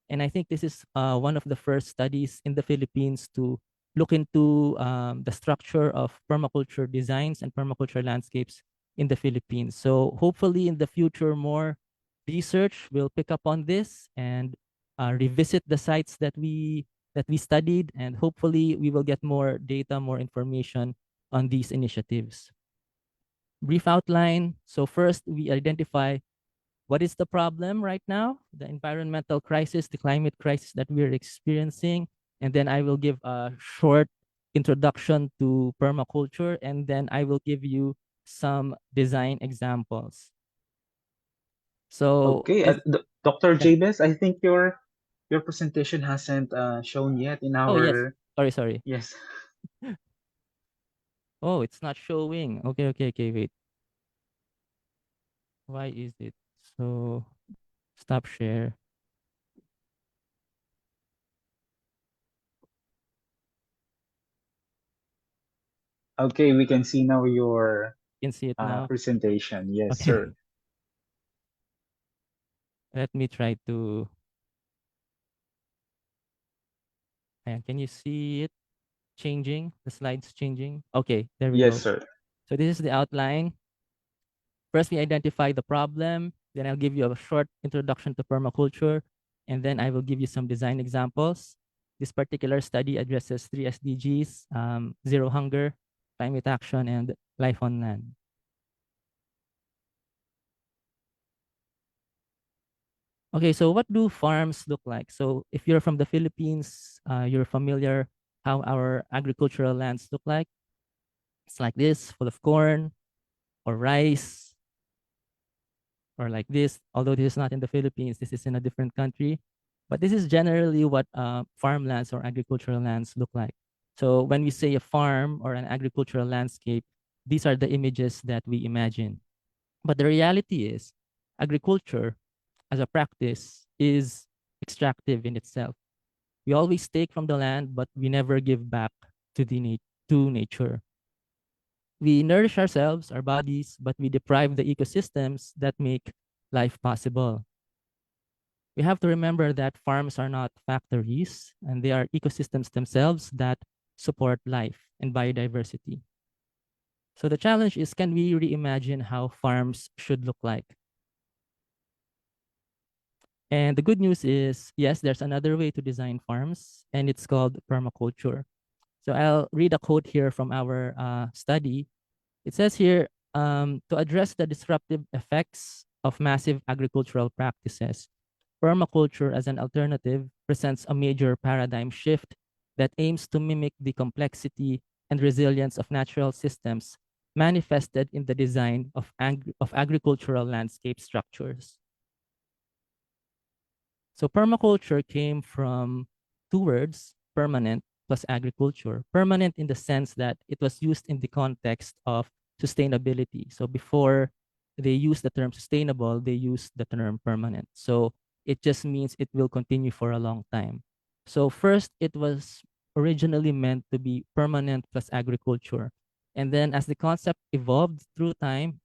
And I think this is one of the first studies in the Philippines to look into the structure of permaculture designs and permaculture landscapes in the Philippines. So hopefully in the future, more research will pick up on this and revisit the sites that we studied, and hopefully we will get more data, more information on these initiatives. Brief outline. So first, we identify what is the problem right now, the environmental crisis, the climate crisis that we're experiencing. And then I will give a short introduction to permaculture, and then I will give you some design examples. So, Okay, Dr. yeah. Jabez, I think your presentation hasn't shown yet in Oh, yes. our Sorry. yes. Oh, it's not showing. Okay, wait. Why is it? So, stop share. Okay, we can see now your You can see it now. presentation. Yes, Okay. sir. Let me try to. Can you see it changing? The slides changing? Okay, there we Yes, go. sir. So this is the outline. First, we identify the problem. Then I'll give you a short introduction to permaculture. And then I will give you some design examples. This particular study addresses 3 SDGs, zero hunger, climate action, and life on land. Okay, so what do farms look like? So if you're from the Philippines, you're familiar how our agricultural lands look like. It's like this, full of corn or rice, or like this. Although this is not in the Philippines, this is in a different country. But this is generally what farmlands or agricultural lands look like. So when we say a farm or an agricultural landscape, these are the images that we imagine. But the reality is, agriculture as a practice is extractive in itself. We always take from the land, but we never give back to to nature. We nourish ourselves, our bodies, but we deprive the ecosystems that make life possible. We have to remember that farms are not factories, and they are ecosystems themselves that support life and biodiversity. So the challenge is, can we reimagine how farms should look like? And the good news is, yes, there's another way to design farms, and it's called permaculture. So I'll read a quote here from our study. It says here, to address the disruptive effects of massive agricultural practices, permaculture as an alternative presents a major paradigm shift that aims to mimic the complexity and resilience of natural systems manifested in the design of agricultural landscape structures. So permaculture came from two words, permanent plus agriculture. Permanent in the sense that it was used in the context of sustainability. So before they use the term sustainable, they use the term permanent. So it just means it will continue for a long time. So first, it was originally meant to be permanent plus agriculture. And then as the concept evolved through time,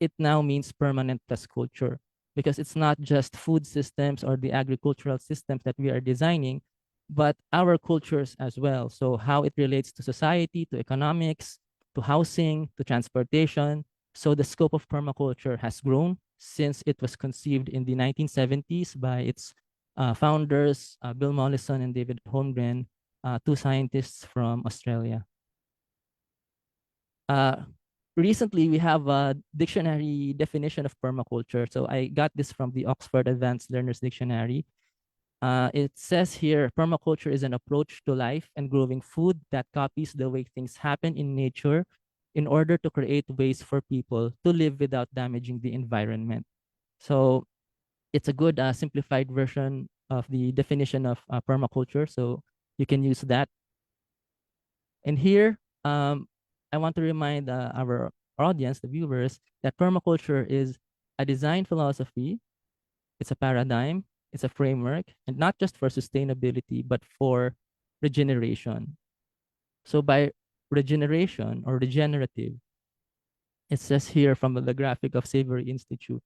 it now means permanent plus culture, because it's not just food systems or the agricultural systems that we are designing, but our cultures as well. So how it relates to society, to economics, to housing, to transportation. So the scope of permaculture has grown since it was conceived in the 1970s by its founders, Bill Mollison and David Holmgren, two scientists from Australia. Recently, we have a dictionary definition of permaculture. So I got this from the Oxford Advanced Learners Dictionary. It says here, permaculture is an approach to life and growing food that copies the way things happen in nature in order to create ways for people to live without damaging the environment. So it's a good simplified version of the definition of permaculture. So you can use that. And here, I want to remind our audience, the viewers, that permaculture is a design philosophy, it's a paradigm, it's a framework, and not just for sustainability, but for regeneration. So by regeneration or regenerative, it says here from the graphic of Savory Institute,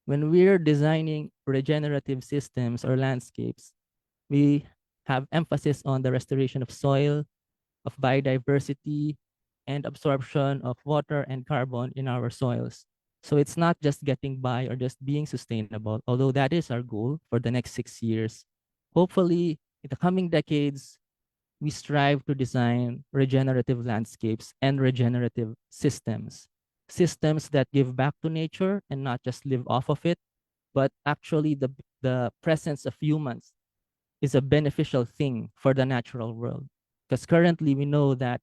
when we're designing regenerative systems or landscapes, we have emphasis on the restoration of soil, of biodiversity, and absorption of water and carbon in our soils. So it's not just getting by or just being sustainable, although that is our goal for the next 6 years. Hopefully, in the coming decades, we strive to design regenerative landscapes and regenerative systems. Systems that give back to nature and not just live off of it, but actually the presence of humans is a beneficial thing for the natural world. Because currently we know that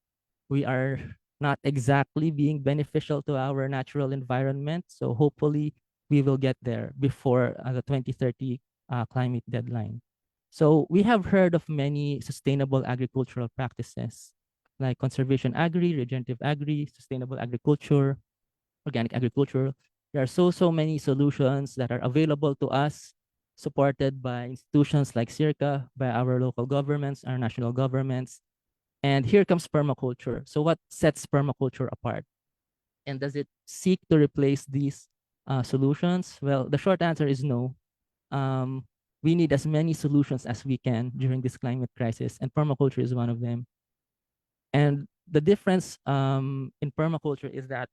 we are not exactly being beneficial to our natural environment. So hopefully we will get there before the 2030 climate deadline. So we have heard of many sustainable agricultural practices like conservation agri, regenerative agri, sustainable agriculture, organic agriculture. There are so many solutions that are available to us, supported by institutions like SEARCA, by our local governments, our national governments. And here comes permaculture. So what sets permaculture apart? And does it seek to replace these solutions? Well, the short answer is no. We need as many solutions as we can during this climate crisis, and permaculture is one of them. And the difference in permaculture is that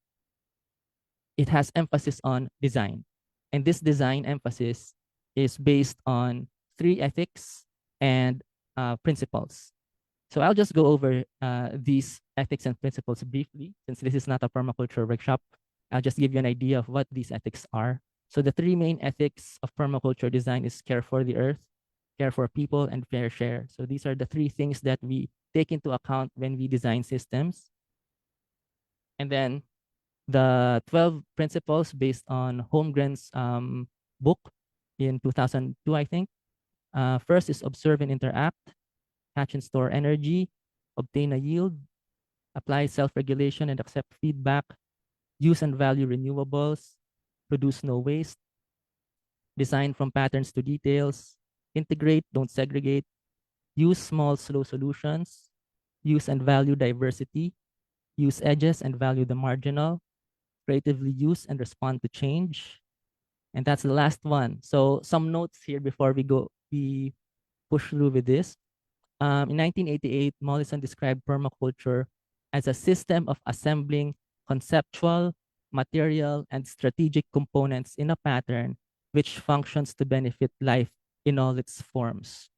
it has emphasis on design. And this design emphasis is based on 3 ethics and principles. So I'll just go over these ethics and principles briefly, since this is not a permaculture workshop. I'll just give you an idea of what these ethics are. So the 3 main ethics of permaculture design is care for the earth, care for people, and fair share. So these are the 3 things that we take into account when we design systems. And then the 12 principles based on Holmgren's book in 2002, I think. First is observe and interact, catch and store energy, obtain a yield, apply self-regulation and accept feedback, use and value renewables, produce no waste, design from patterns to details, integrate, don't segregate, use small, slow solutions, use and value diversity, use edges and value the marginal, creatively use and respond to change. And that's the last one. So some notes here before we push through with this. In 1988, Mollison described permaculture as a system of assembling conceptual, material, and strategic components in a pattern which functions to benefit life in all its forms.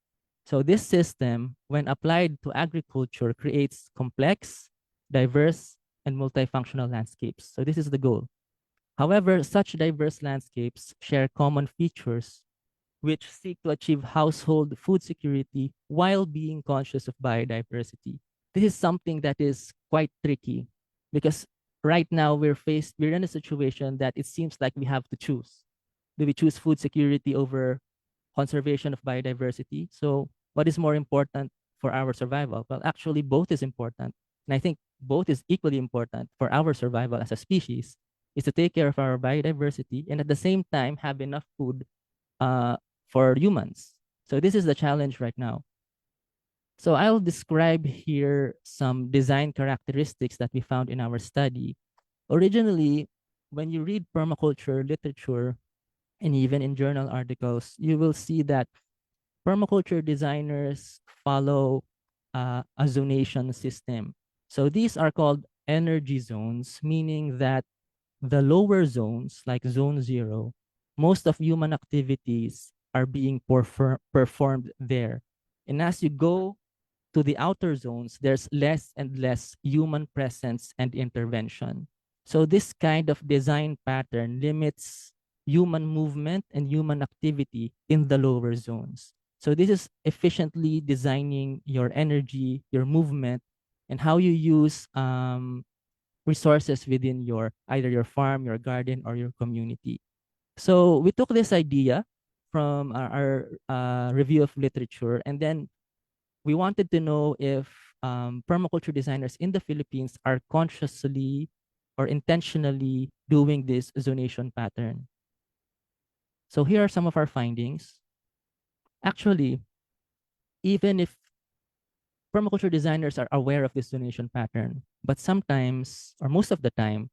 So this system, when applied to agriculture, creates complex, diverse, and multifunctional landscapes. So this is the goal. However, such diverse landscapes share common features which seek to achieve household food security while being conscious of biodiversity. This is something that is quite tricky because right now we're in a situation that it seems like we have to choose. Do we choose food security over conservation of biodiversity? So what is more important for our survival? Well, actually, both is important. And I think both is equally important for our survival as a species, is to take care of our biodiversity and at the same time have enough food for humans. So this is the challenge right now. So I'll describe here some design characteristics that we found in our study. Originally, when you read permaculture literature and even in journal articles, you will see that permaculture designers follow a zonation system. So these are called energy zones, meaning that the lower zones, like zone 0, most of human activities are being performed there. And as you go to the outer zones, there's less and less human presence and intervention. So this kind of design pattern limits human movement and human activity in the lower zones. So this is efficiently designing your energy, your movement, and how you use resources within your either your farm, your garden, or your community. So we took this idea from our review of literature, and then we wanted to know if permaculture designers in the Philippines are consciously or intentionally doing this zonation pattern. So here are some of our findings. Actually, even if permaculture designers are aware of this zonation pattern, but sometimes, or most of the time,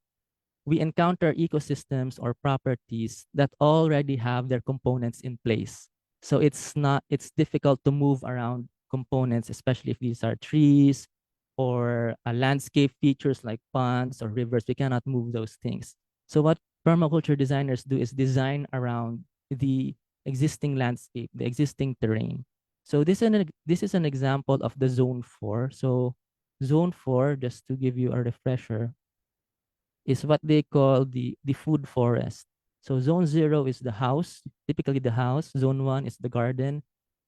we encounter ecosystems or properties that already have their components in place. So it's difficult to move around components, especially if these are trees or landscape features like ponds or rivers. We cannot move those things. So what permaculture designers do is design around the existing landscape, the existing terrain. So this is an example of the zone 4. So zone 4, just to give you a refresher, is what they call the food forest. So zone 0 is the house, typically the house. Zone 1 is the garden.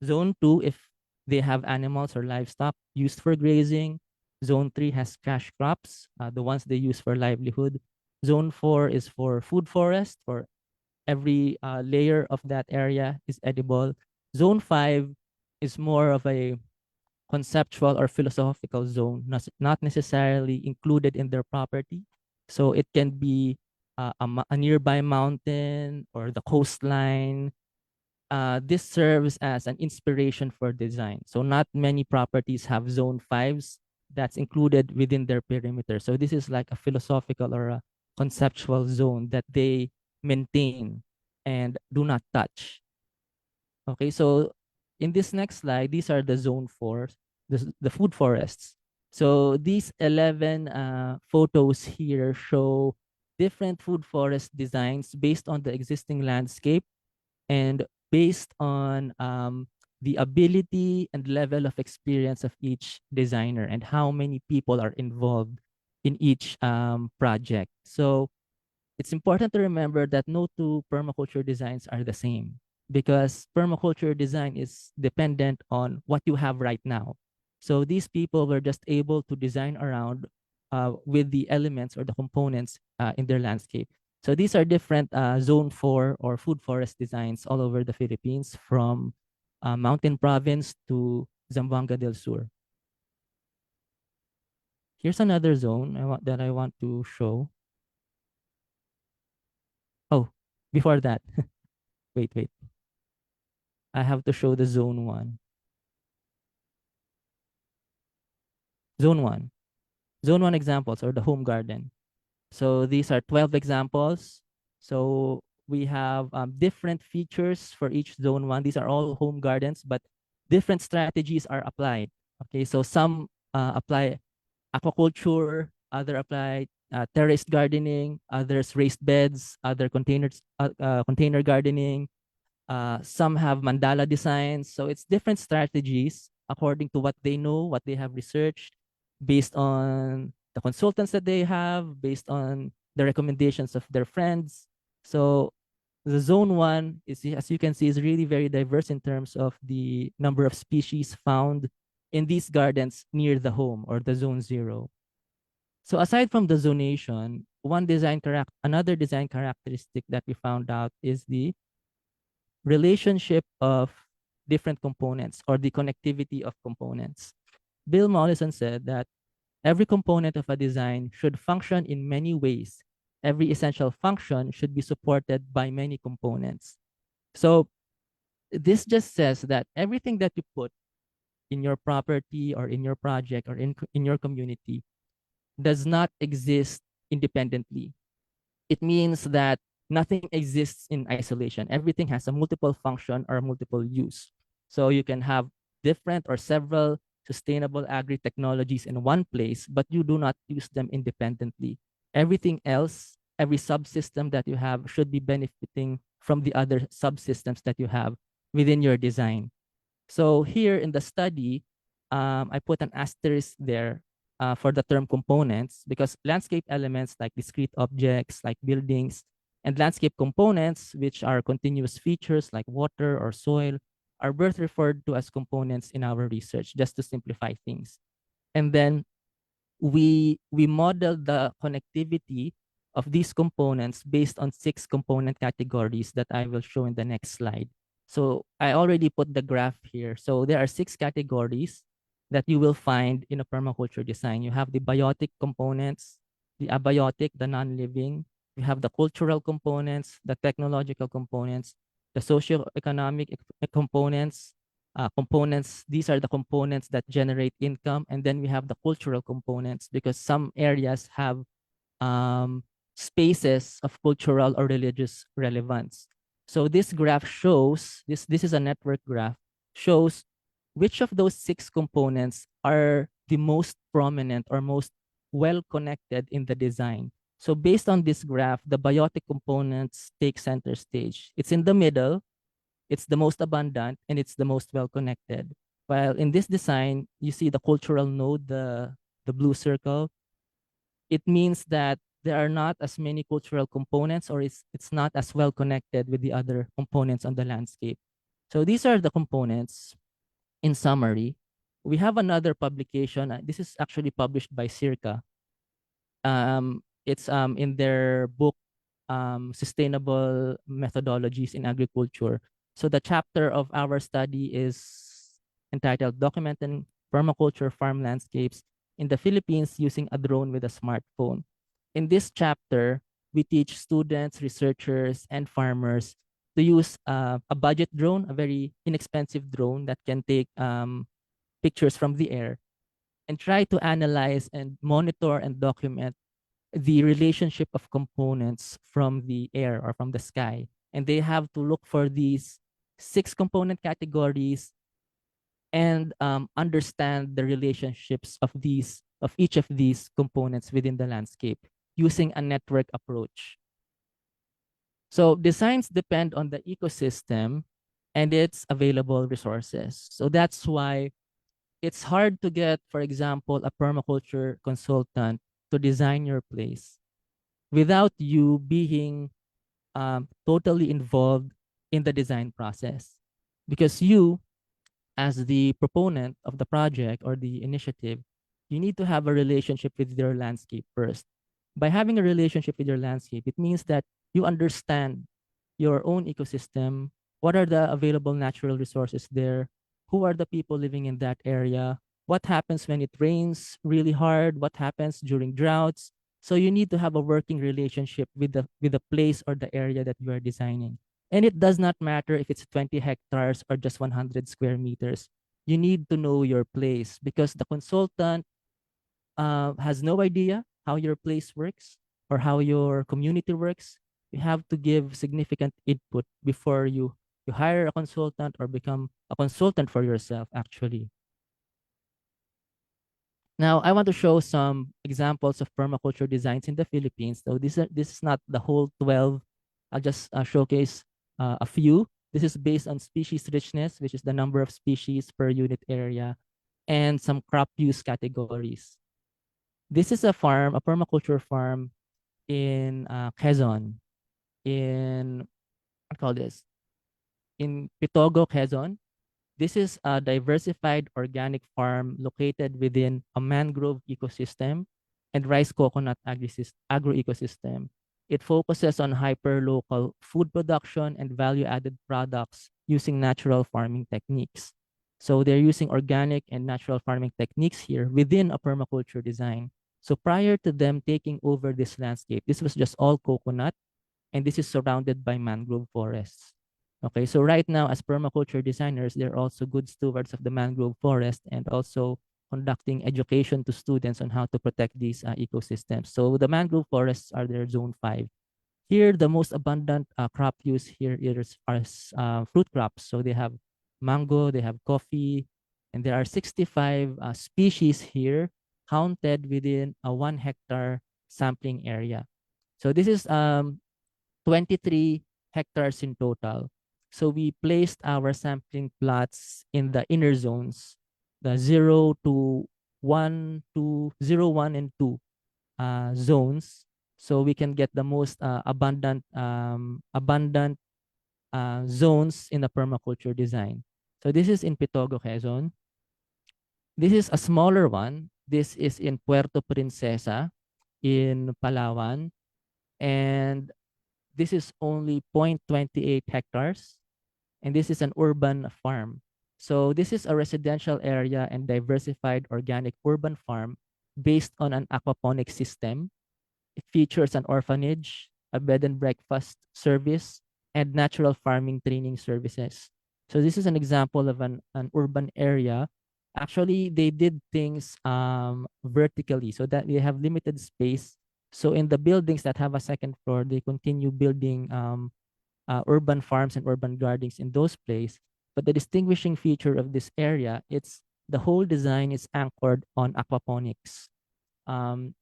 Zone 2, if they have animals or livestock used for grazing. Zone 3 has cash crops, the ones they use for livelihood. Zone 4 is for food forest, for every layer of that area is edible. Zone 5 is more of a conceptual or philosophical zone, not necessarily included in their property. So it can be a nearby mountain or the coastline. This serves as an inspiration for design. So not many properties have zone 5s that's included within their perimeter. So this is like a philosophical or a conceptual zone that they maintain and do not touch. Okay, so in this next slide, these are the zone 4, the food forests. So these 11 photos here show different food forest designs based on the existing landscape and based on the ability and level of experience of each designer and how many people are involved in each project. So it's important to remember that no two permaculture designs are the same because permaculture design is dependent on what you have right now. So these people were just able to design around with the elements or the components in their landscape. So these are different zone 4 or food forest designs all over the Philippines, from Mountain Province to Zamboanga del Sur. Here's another zone that I want to show. Oh, before that, wait. I have to show the zone 1. Zone 1. Zone 1 examples or the home garden. So these are 12 examples. So we have different features for each zone 1. These are all home gardens, but different strategies are applied. Okay, so some apply aquaculture, other apply terraced gardening, others raised beds, other container gardening. Some have mandala designs. So it's different strategies according to what they know, what they have researched, based on the consultants that they have, based on the recommendations of their friends. So the zone 1 is, as you can see, is really very diverse in terms of the number of species found in these gardens near the home, or the zone 0. So aside from the zonation, another design characteristic that we found out is the relationship of different components or the connectivity of components. Bill Mollison said that every component of a design should function in many ways. Every essential function should be supported by many components. So this just says that everything that you put in your property or in your project or in your community does not exist independently. It means that nothing exists in isolation. Everything has a multiple function or multiple use. So you can have different or several sustainable agri technologies in one place, but you do not use them independently. Everything else, every subsystem that you have should be benefiting from the other subsystems that you have within your design. So here in the study, I put an asterisk there for the term components because landscape elements like discrete objects like buildings and landscape components, which are continuous features like water or soil, are both referred to as components in our research, just to simplify things. And then we modeled the connectivity of these components based on 6 component categories that I will show in the next slide. So I already put the graph here. So there are 6 categories that you will find in a permaculture design. You have the biotic components, the abiotic, the non-living. You have the cultural components, the technological components, the socio-economic components, these are the components that generate income. And then we have the cultural components because some areas have spaces of cultural or religious relevance. So this graph shows, this is a network graph, shows which of those 6 components are the most prominent or most well connected in the design. So based on this graph, the biotic components take center stage. It's in the middle, it's the most abundant, and it's the most well connected. While in this design, you see the cultural node, the blue circle. It means that there are not as many cultural components, or it's not as well connected with the other components on the landscape. So these are the components in summary. We have another publication. This is actually published by SEARCA. It's in their book, Sustainable Methodologies in Agriculture. So the chapter of our study is entitled Documenting Permaculture Farm Landscapes in the Philippines Using a Drone with a Smartphone. In this chapter, we teach students, researchers, and farmers to use a budget drone, a very inexpensive drone that can take pictures from the air and try to analyze and monitor and document the relationship of components from the air or from the sky. And they have to look for these 6 component categories and understand the relationships of each of these components within the landscape using a network approach. So designs depend on the ecosystem and its available resources. So that's why it's hard to get, for example, a permaculture consultant to design your place without you being totally involved in the design process. Because you, as the proponent of the project or the initiative, you need to have a relationship with your landscape first. By having a relationship with your landscape, it means that you understand your own ecosystem, what are the available natural resources there, who are the people living in that area, what happens when it rains really hard, what happens during droughts. So you need to have a working relationship with the place or the area that you are designing. And it does not matter if it's 20 hectares or just 100 square meters. You need to know your place because the consultant has no idea how your place works or how your community works. You have to give significant input before you hire a consultant or become a consultant for yourself, actually. Now, I want to show some examples of permaculture designs in the Philippines. So this is not the whole 12. I'll just showcase a few. This is based on species richness, which is the number of species per unit area, and some crop use categories. This is a farm, a permaculture farm in Quezon, in, what call this? In Pitogo, Quezon. This is a diversified organic farm located within a mangrove ecosystem and rice coconut agro-ecosystem. It focuses on hyper-local food production and value-added products using natural farming techniques. So they're using organic and natural farming techniques here within a permaculture design. So prior to them taking over this landscape, this was just all coconut, and this is surrounded by mangrove forests. Okay, so right now as permaculture designers, they're also good stewards of the mangrove forest and also conducting education to students on how to protect these ecosystems. So the mangrove forests are their zone 5. Here, the most abundant crop use here is fruit crops. So they have mango, they have coffee, and there are 65 species here counted within a 1 hectare sampling area. So this is 23 hectares in total. So we placed our sampling plots in the inner zones, the 0 to 1 to 0, 1, and 2 zones, so we can get the most abundant zones in the permaculture design. So this is in Pitogo, Quezon. This is a smaller one. This is in Puerto Princesa in Palawan. And this is only 0.28 hectares. And this is an urban farm. So this is a residential area and diversified organic urban farm based on an aquaponics system. It features an orphanage, a bed and breakfast service, and natural farming training services. So this is an example of an urban area. Actually, they did things vertically so that they have limited space. So in the buildings that have a second floor, they continue building urban farms and urban gardens in those places. But the distinguishing feature of this area, it's the whole design is anchored on aquaponics. Or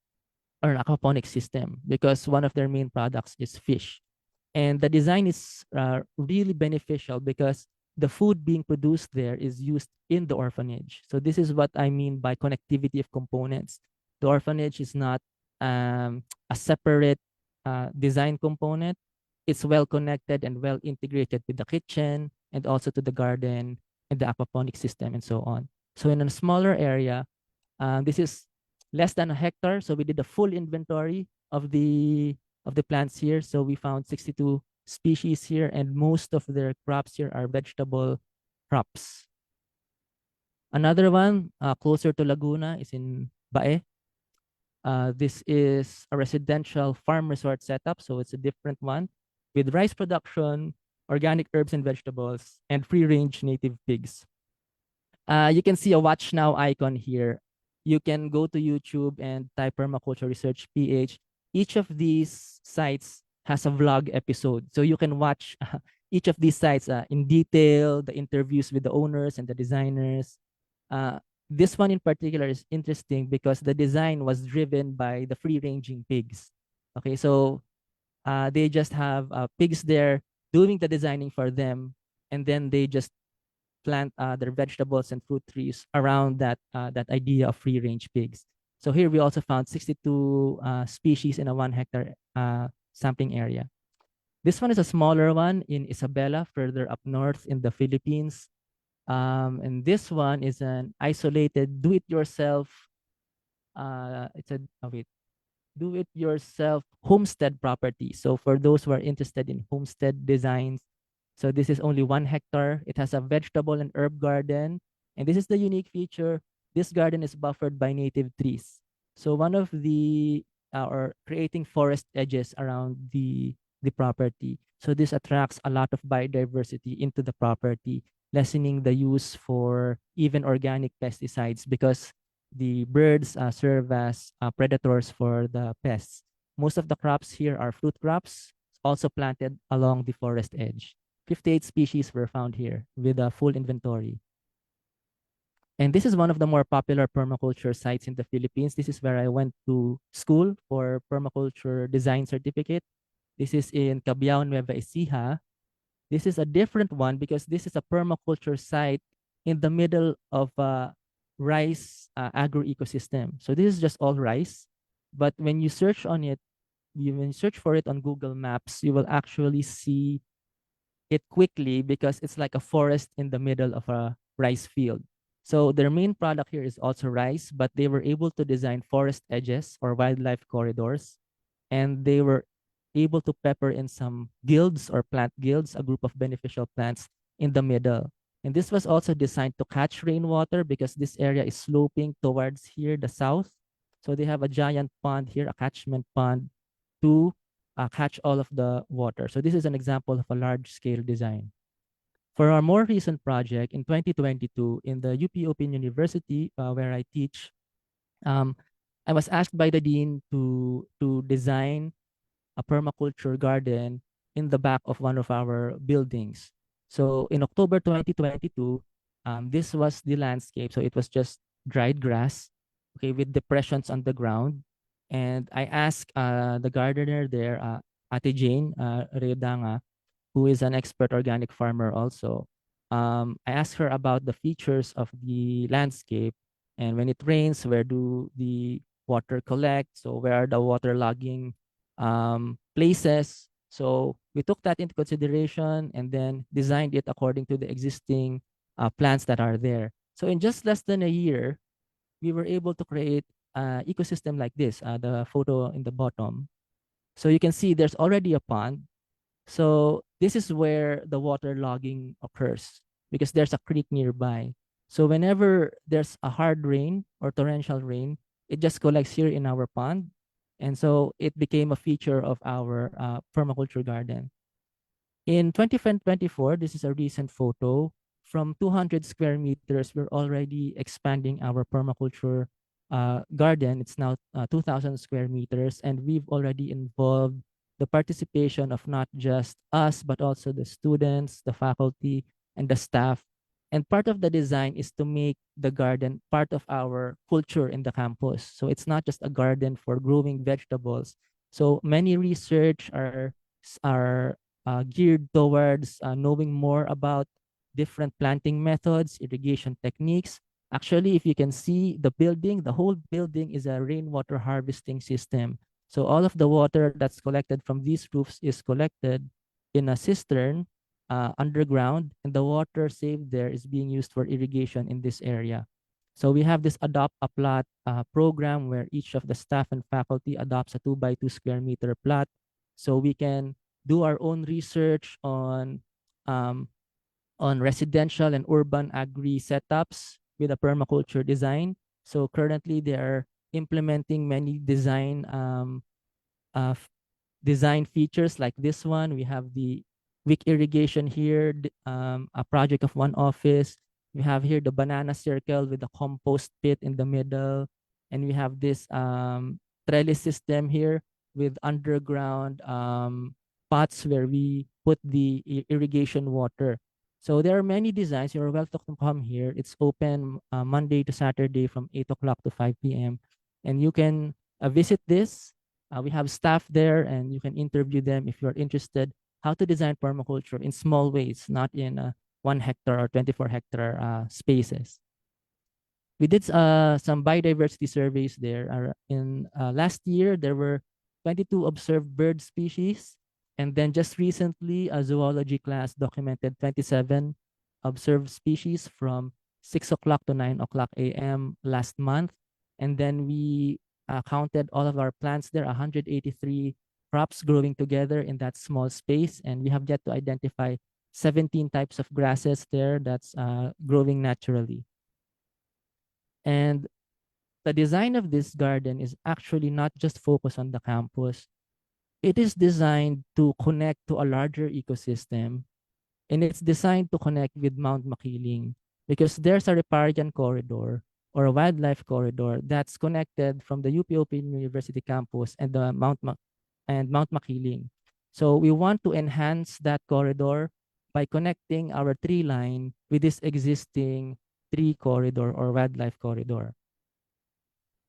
an aquaponics system, because one of their main products is fish. And the design is really beneficial because the food being produced there is used in the orphanage. So this is what I mean by connectivity of components. The orphanage is not a separate design component. It's well connected and well integrated with the kitchen and also to the garden and the aquaponics system and so on. So in a smaller area, this is less than 1 hectare. So we did a full inventory of the plants here. So we found 62 species here, and most of their crops here are vegetable crops. Another one closer to Laguna is in Bae. This is a residential farm resort setup, so it's a different one with rice production, organic herbs and vegetables, and free-range native pigs. You can see a watch now icon here. You can go to YouTube and type permaculture research PH. Each of these sites has a vlog episode. So you can watch each of these sites in detail, the interviews with the owners and the designers. This one in particular is interesting because the design was driven by the free-ranging pigs. Okay, so they just have pigs there doing the designing for them, and then they just plant their vegetables and fruit trees around that idea of free-range pigs. So here we also found 62 species in a 1 hectare sampling area. This one is a smaller one in Isabela, further up north in the Philippines. And this one is an isolated do-it-yourself. Do-it-yourself homestead property. So for those who are interested in homestead designs, so this is only 1 hectare. It has a vegetable and herb garden. And this is the unique feature. This garden is buffered by native trees. So one of the, or creating forest edges around the property. So this attracts a lot of biodiversity into the property, lessening the use for even organic pesticides because the birds serve as predators for the pests. Most of the crops here are fruit crops, also planted along the forest edge. 58 species were found here with a full inventory. And this is one of the more popular permaculture sites in the Philippines. This is where I went to school for permaculture design certificate. This is in Cabiao, Nueva Ecija. This is a different one because this is a permaculture site in the middle of a rice agro-ecosystem. So this is just all rice. But when you search on it, when you search for it on Google Maps, you will actually see it quickly because it's like a forest in the middle of a rice field. So their main product here is also rice, but they were able to design forest edges or wildlife corridors. And they were able to pepper in some guilds or plant guilds, a group of beneficial plants in the middle. And this was also designed to catch rainwater because this area is sloping towards here, the south. So they have a giant pond here, a catchment pond to catch all of the water. So this is an example of a large scale design. For our more recent project in 2022 in the UP Open University, where I teach, um, I was asked by the dean to design a permaculture garden in the back of one of our buildings. So in October 2022, this was the landscape. So it was just dried grass, okay, with depressions on the ground. And I asked the gardener there, Ate Jane Redanga, who is an expert organic farmer also. I asked her about the features of the landscape, and when it rains, where do the water collect? So where are the water logging places? So we took that into consideration and then designed it according to the existing plants that are there. So in just less than a year, we were able to create an ecosystem like this, the photo in the bottom. So you can see there's already a pond. So this is where the water logging occurs because there's a creek nearby. So whenever there's a hard rain or torrential rain, it just collects here in our pond. And so it became a feature of our permaculture garden. In 2024, this is a recent photo. From 200 square meters, we're already expanding our permaculture garden. It's now 2,000 square meters, and we've already involved the participation of not just us, but also the students, the faculty, and the staff. And part of the design is to make the garden part of our culture in the campus. So it's not just a garden for growing vegetables. So many research are geared towards knowing more about different planting methods, irrigation techniques. Actually, if you can see the building, the whole building is a rainwater harvesting system. So all of the water that's collected from these roofs is collected in a cistern underground, and the water saved there is being used for irrigation in this area. So we have this Adopt a Plot program where each of the staff and faculty adopts a 2 by 2 square meter plot. So we can do our own research um, on residential and urban agri setups with a permaculture design. So currently they are implementing many uh, design features like this one. We have the wick irrigation here, a project of one office. We have here the banana circle with the compost pit in the middle. And we have this trellis system here with underground pots where we put the irrigation water. So there are many designs. You're welcome to come here. It's open Monday to Saturday from 8 o'clock to 5 p.m. And you can visit this. We have staff there and you can interview them if you're interested how to design permaculture in small ways, not in 1 hectare or 24 hectare spaces. We did some biodiversity surveys there. In last year, there were 22 observed bird species. And then just recently, a zoology class documented 27 observed species from 6 o'clock to 9 o'clock a.m. last month. And then we counted all of our plants there, 183 crops growing together in that small space. And we have yet to identify 17 types of grasses there that's growing naturally. And the design of this garden is actually not just focused on the campus. It is designed to connect to a larger ecosystem, and it's designed to connect with Mount Makiling because there's a riparian corridor or a wildlife corridor that's connected from the UP Open University campus and the Mount Makiling. So we want to enhance that corridor by connecting our tree line with this existing tree corridor or wildlife corridor.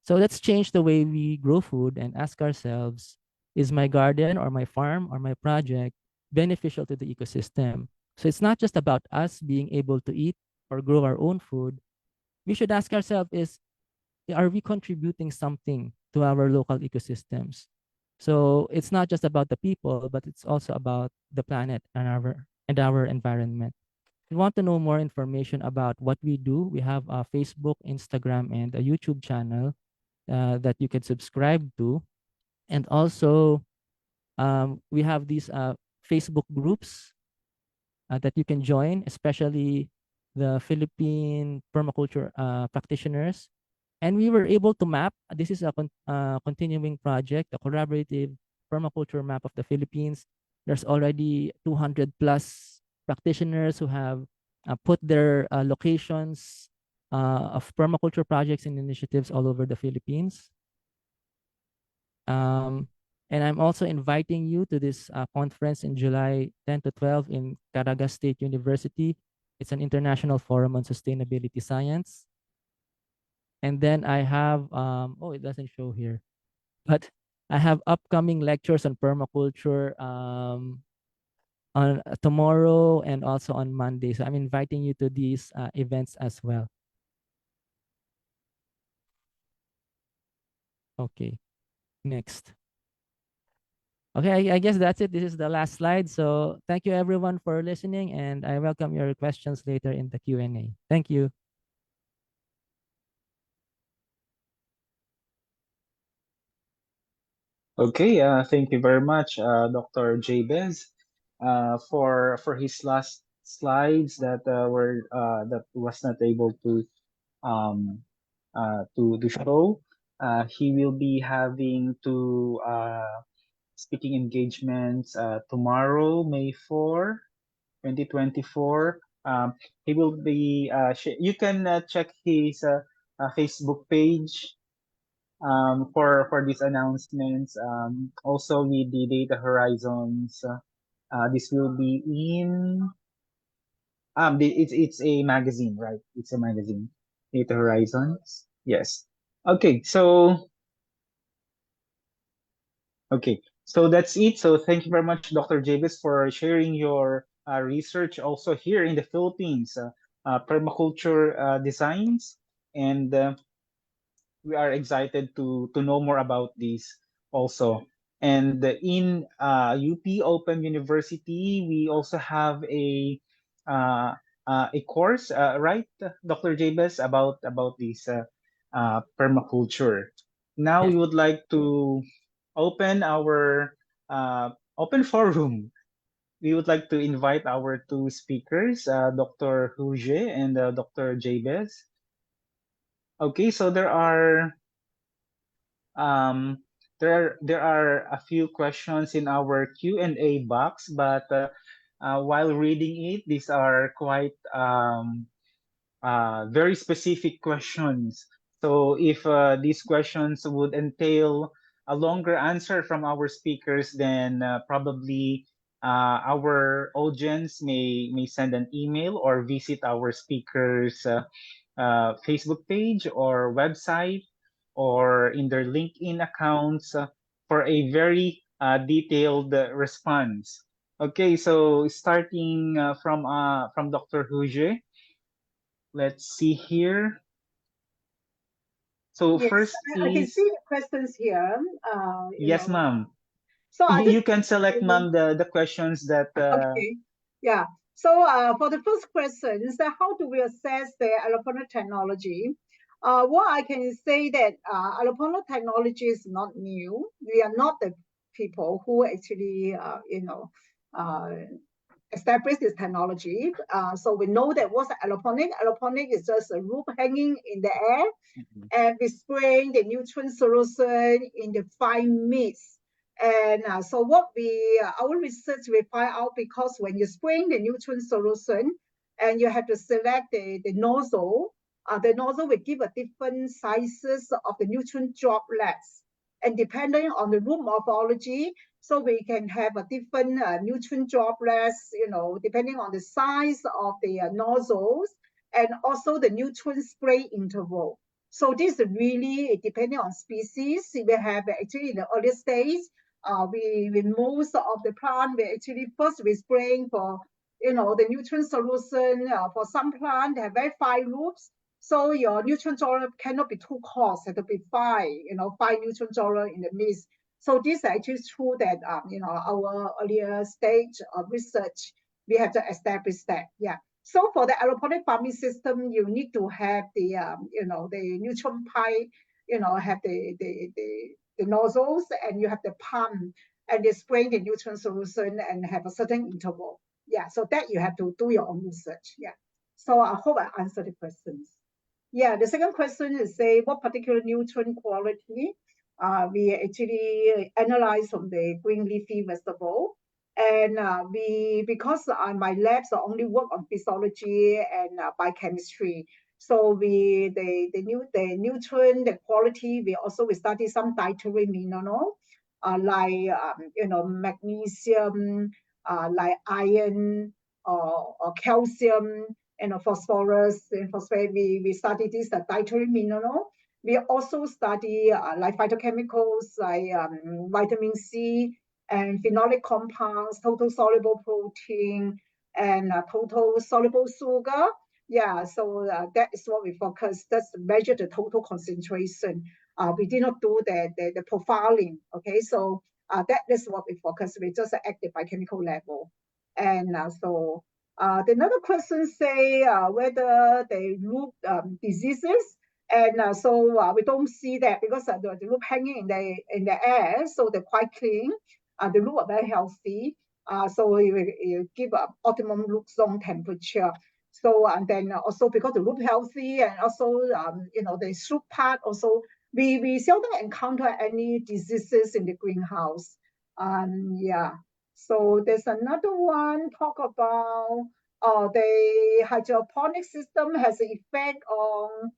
So let's change the way we grow food and ask ourselves, is my garden or my farm or my project beneficial to the ecosystem? So it's not just about us being able to eat or grow our own food. We should ask ourselves are we contributing something to our local ecosystems? So it's not just about the people, but it's also about the planet and our environment. If you want to know more information about what we do, we have a Facebook, Instagram, and a YouTube channel that you can subscribe to. And also, We have these Facebook groups that you can join, especially the Philippine permaculture practitioners. And we were able to map, this is a continuing project, a collaborative permaculture map of the Philippines. There's already 200 plus practitioners who have put their locations of permaculture projects and initiatives all over the Philippines. And I'm also inviting you to this conference in July 10 to 12 in Caraga State University. It's an international forum on sustainability science. And then I have, oh, it doesn't show here, but I have upcoming lectures on permaculture on tomorrow and also on Monday. So I'm inviting you to these events as well. Okay, next. Okay, I guess that's it. This is the last slide. So thank you everyone for listening, and I welcome your questions later in the Q&A. Thank you. Okay, thank you very much, Dr. Jabez, for his last slides that were that was not able to show. He will be having two speaking engagements tomorrow, May 4, 2024. He will be. You can check his Facebook page for these announcements. Also with the Data Horizons, this will be in it's a magazine, right? It's a magazine, Data Horizons. Yes. Okay, so that's it. So thank you very much, Dr. Jabez, for sharing your research also here in the Philippines, permaculture designs, and we are excited to know more about this also. And in UP Open University, we also have a course, right, Dr. Jabez, about this permaculture. Now Yes. we would like to open our open forum. We would like to invite our two speakers, Dr. Huje and Dr. Jabez. Okay, so um, there are a few questions in our Q&A box, but while reading it, these are quite very specific questions. So if these questions would entail a longer answer from our speakers, then probably our audience may send an email or visit our speakers' Facebook page or website or in their LinkedIn accounts for a very detailed response. Okay, so starting from Dr. Huje. Let's see here. So Yes, first I can is, see the questions here. yes, ma'am. So I You just can select, ma'am, the questions that okay, yeah. So for the first question is that how do we assess the alloponic technology? What I can say that alloponic technology is not new. We are not the people who actually uh, established this technology. So we know that what's alloponic? Alloponic is just a root hanging in the air, and we spraying the nutrient solution in the fine mist. And so what our research we find out, because when you're spraying the nutrient solution and you have to select the nozzle will give a different sizes of the nutrient droplets. And depending on the root morphology, so we can have a different nutrient droplets, depending on the size of the nozzles and also the nutrient spray interval. So this is really depending on species. We have actually in the early stage, we most of the plant we actually first we spraying for the nutrient solution. For some plant they have very fine roots, so your nutrient droplet cannot be too coarse, it have to be fine, fine nutrient droplet in the mist. So this is actually true that our earlier stage of research we have to establish that. Yeah. So for the aeroponic farming system, you need to have the the nutrient pipe, have the nozzles, and you have the pump. and they spray the nutrient solution and have a certain interval. Yeah, so that you have to do your own research. Yeah. So I hope I answered the questions. Yeah, the second question is say what particular nutrient quality we actually analyze from the green leafy vegetable. And because my labs only work on physiology and biochemistry, so the nutrient, the quality, we study some dietary mineral, like magnesium, like iron or calcium, and phosphorus and phosphate. We study this dietary mineral. We also study like phytochemicals like vitamin C and phenolic compounds, total soluble protein, and total soluble sugar. Yeah, so that is what we focus. That's measure the total concentration. We did not do the profiling. Okay, so that is what we focus. We just active by chemical level. And another question say whether they root diseases, and we don't see that because the root hanging in the air, so they're quite clean. The root are very healthy, so you give optimum root zone temperature. So and then also because the root healthy, and also the shoot part also we seldom encounter any diseases in the greenhouse. Yeah. So there's another one talk about the hydroponic system has an effect on,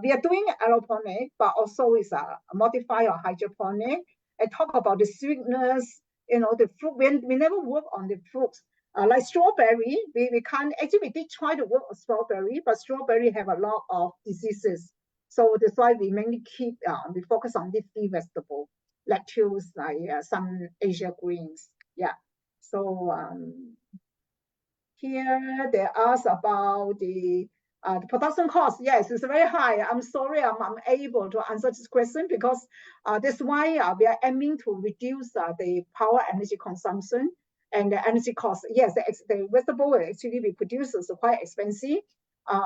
we are doing aeroponic, but also is a modified or hydroponic. And talk about the sweetness, the fruit. We never work on the fruits. Like strawberry, we can't, actually we did try to work on strawberry, but strawberry have a lot of diseases. So that's why we mainly we focus on leafy vegetable, lettuce, like some Asia greens. Yeah. So here they ask about the production cost. Yes, it's very high. I'm sorry, I'm unable to answer this question because that's why we are aiming to reduce the power energy consumption and the energy cost. Yes, the vegetable actually we produce is quite expensive.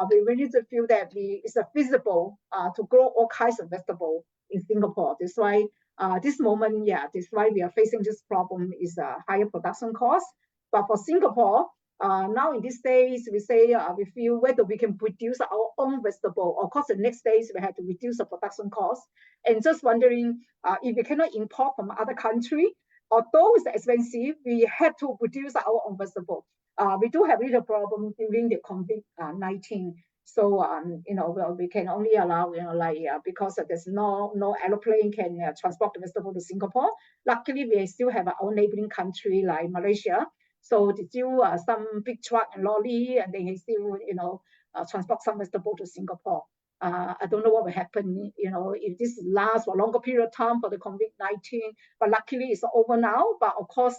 We really do feel that it's feasible to grow all kinds of vegetable in Singapore. That's why this moment, that's why we are facing this problem is a higher production cost. But for Singapore, now in these days, we say we feel whether we can produce our own vegetable. Of course, the next days we have to reduce the production cost. And just wondering if we cannot import from other country, although it's expensive, we have to produce our own vegetable. We do have a little problem during the COVID-19. So we can only allow because there's no airplane can transport the vegetable to Singapore. Luckily, we still have our neighboring country like Malaysia. So they still some big truck and lorry, and they still transport some vegetable to Singapore. I don't know what will happen, if this lasts for a longer period of time for the COVID-19, but luckily it's over now. But of course,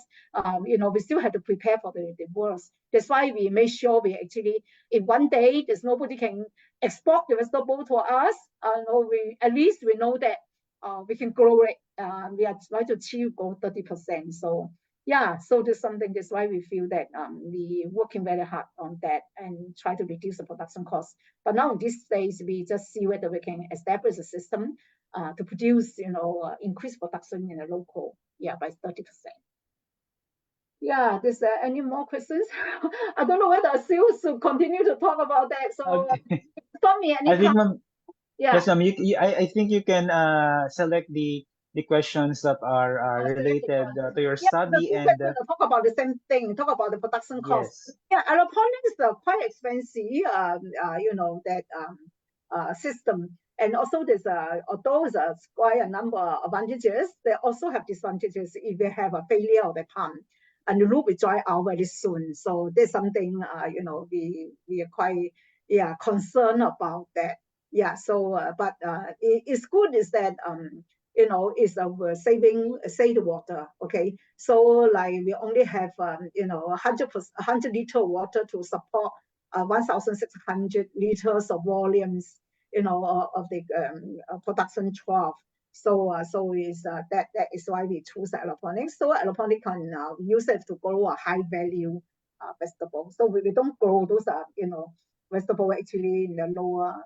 we still have to prepare for the worst. That's why we make sure we actually, if one day there's nobody can export the vegetable to us, at least we know that we can grow it. We are trying to achieve go 30%. So yeah, so there's something, that's why we feel that we working very hard on that and try to reduce the production cost. But now in this stage, we just see whether we can establish a system to produce, increase production in the local, by 30%. Yeah, there's any more questions? I don't know whether Sue should continue to talk about that. So stop me anytime. Yes, ma'am. I think you can select the questions that are related to your study and talk about the same thing. Talk about the production cost. Yes. Yeah, aeroponics is quite expensive. System, and also there's although there's quite a number of advantages, they also have disadvantages if they have a failure of the pump, and the root will dry out very soon. So there's something we are quite concerned about that. Yeah, so but it's good is that is save the water. Okay, so like we only have 100 liter water to support 1,600 liters of volumes of the production trough. So is that is why we choose aeroponics. So aeroponic can use it to grow a high value vegetable. So we don't grow those vegetable actually in the lower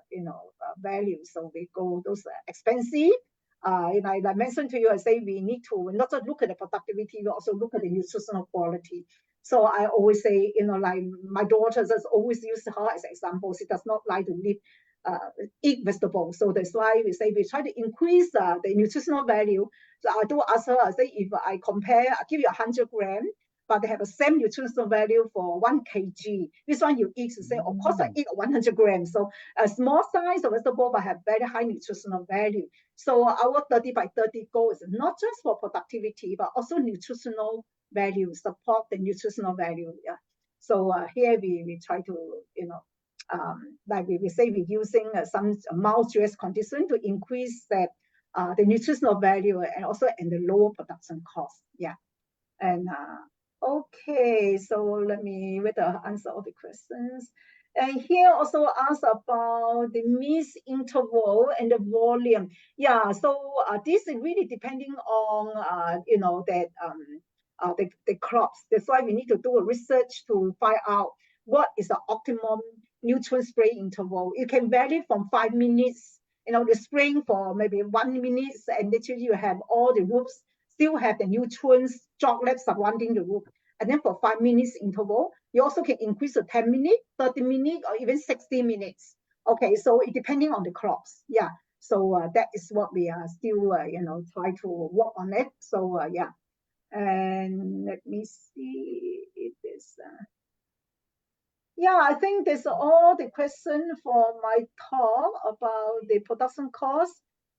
value. So we grow those expensive like I mentioned to you, I say we need to not just look at the productivity, we also look at the nutritional quality. So I always say, like my daughter just always use her as an example. She does not like to eat vegetables. So that's why we say we try to increase the nutritional value. So I do ask her, I say, if I compare, I give you 100 grams, but they have the same nutritional value for 1 kg. Which one you eat? She say, of course I eat 100 grams. So a small size of vegetable but have very high nutritional value. So our 30 by 30 goal is not just for productivity, but also nutritional value, support the nutritional value. Yeah. So here we try to, like we say, we're using some mild stress condition to increase the nutritional value and also in the lower production cost. Yeah. And okay, so let me answer all the questions. And here also ask about the mix interval and the volume. Yeah, so this is really depending on the crops. That's why we need to do a research to find out what is the optimum nutrient spray interval. It can vary from 5 minutes, the spraying for maybe 1 minute, and literally you have all the roots still have the nutrients, droplets surrounding the root. And then for 5 minutes interval, you also can increase to 10 minutes, 30 minutes, or even 60 minutes. Okay, so it depending on the crops. Yeah. So that is what we are still, try to work on it. So yeah. And let me see if there's. Yeah, I think that's all the question for my talk about the production cost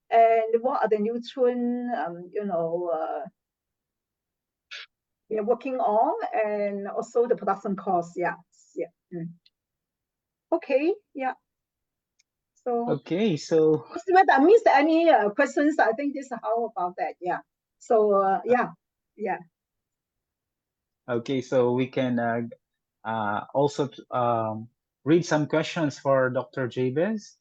and what are the nutrient, we are working on, and also the production cost. Yeah. Okay. Yeah. So Okay, so whether I missed any questions, I think this is how about that. Yeah. So yeah. okay, so we can also read some questions for Dr. Jabez.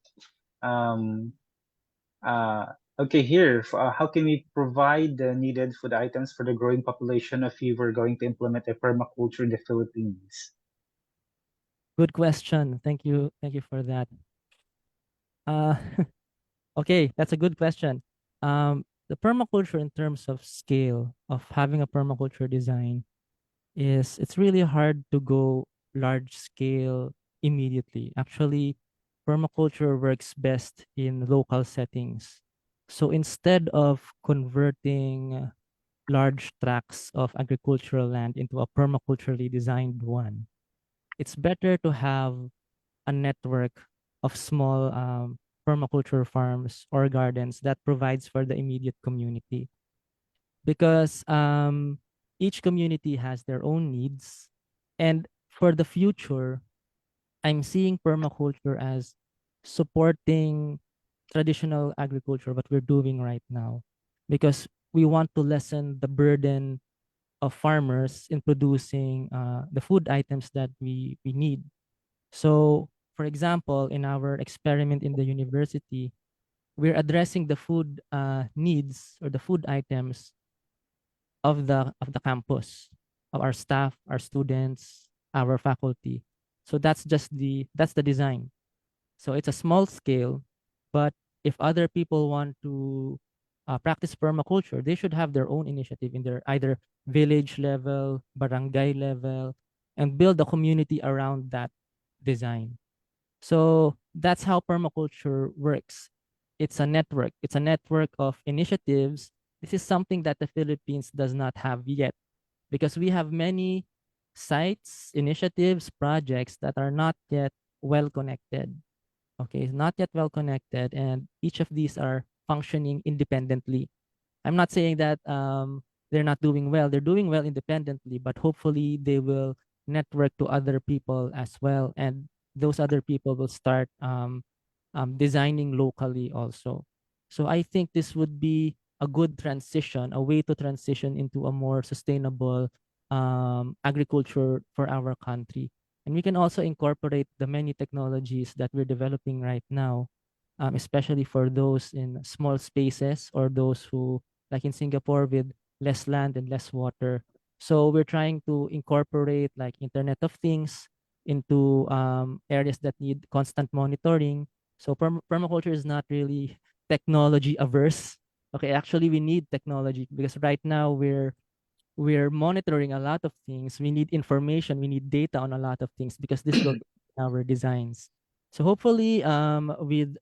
Okay, here, how can we provide the needed food items for the growing population if we were going to implement a permaculture in the Philippines? Good question. Thank you. Thank you for that. Okay, that's a good question. The permaculture in terms of scale of having a permaculture design is it's really hard to go large scale immediately. Actually, permaculture works best in local settings. So instead of converting large tracts of agricultural land into a permaculturally designed one, it's better to have a network of small permaculture farms or gardens that provides for the immediate community, because each community has their own needs. And for the future, I'm seeing permaculture as supporting traditional agriculture, what we're doing right now, because we want to lessen the burden of farmers in producing the food items that we need. So, for example, in our experiment in the university, we're addressing the food needs or the food items of the campus, of our staff, our students, our faculty. So that's the design. So it's a small scale, but if other people want to practice permaculture, they should have their own initiative in their either village level, barangay level, and build a community around that design. So that's how permaculture works. It's a network. It's a network of initiatives. This is something that the Philippines does not have yet, because we have many sites, initiatives, projects that are not yet well connected. Okay, not yet well connected, and each of these are functioning independently. I'm not saying that they're not doing well. They're doing well independently, but hopefully they will network to other people as well, and those other people will start designing locally also. So I think this would be a good transition, a way to transition into a more sustainable agriculture for our country. And we can also incorporate the many technologies that we're developing right now, especially for those in small spaces or those who, like in Singapore, with less land and less water. So we're trying to incorporate like Internet of Things into areas that need constant monitoring. So permaculture is not really technology averse. Okay, actually we need technology because right now we're monitoring a lot of things. We need information, we need data on a lot of things because this will be our designs. So hopefully with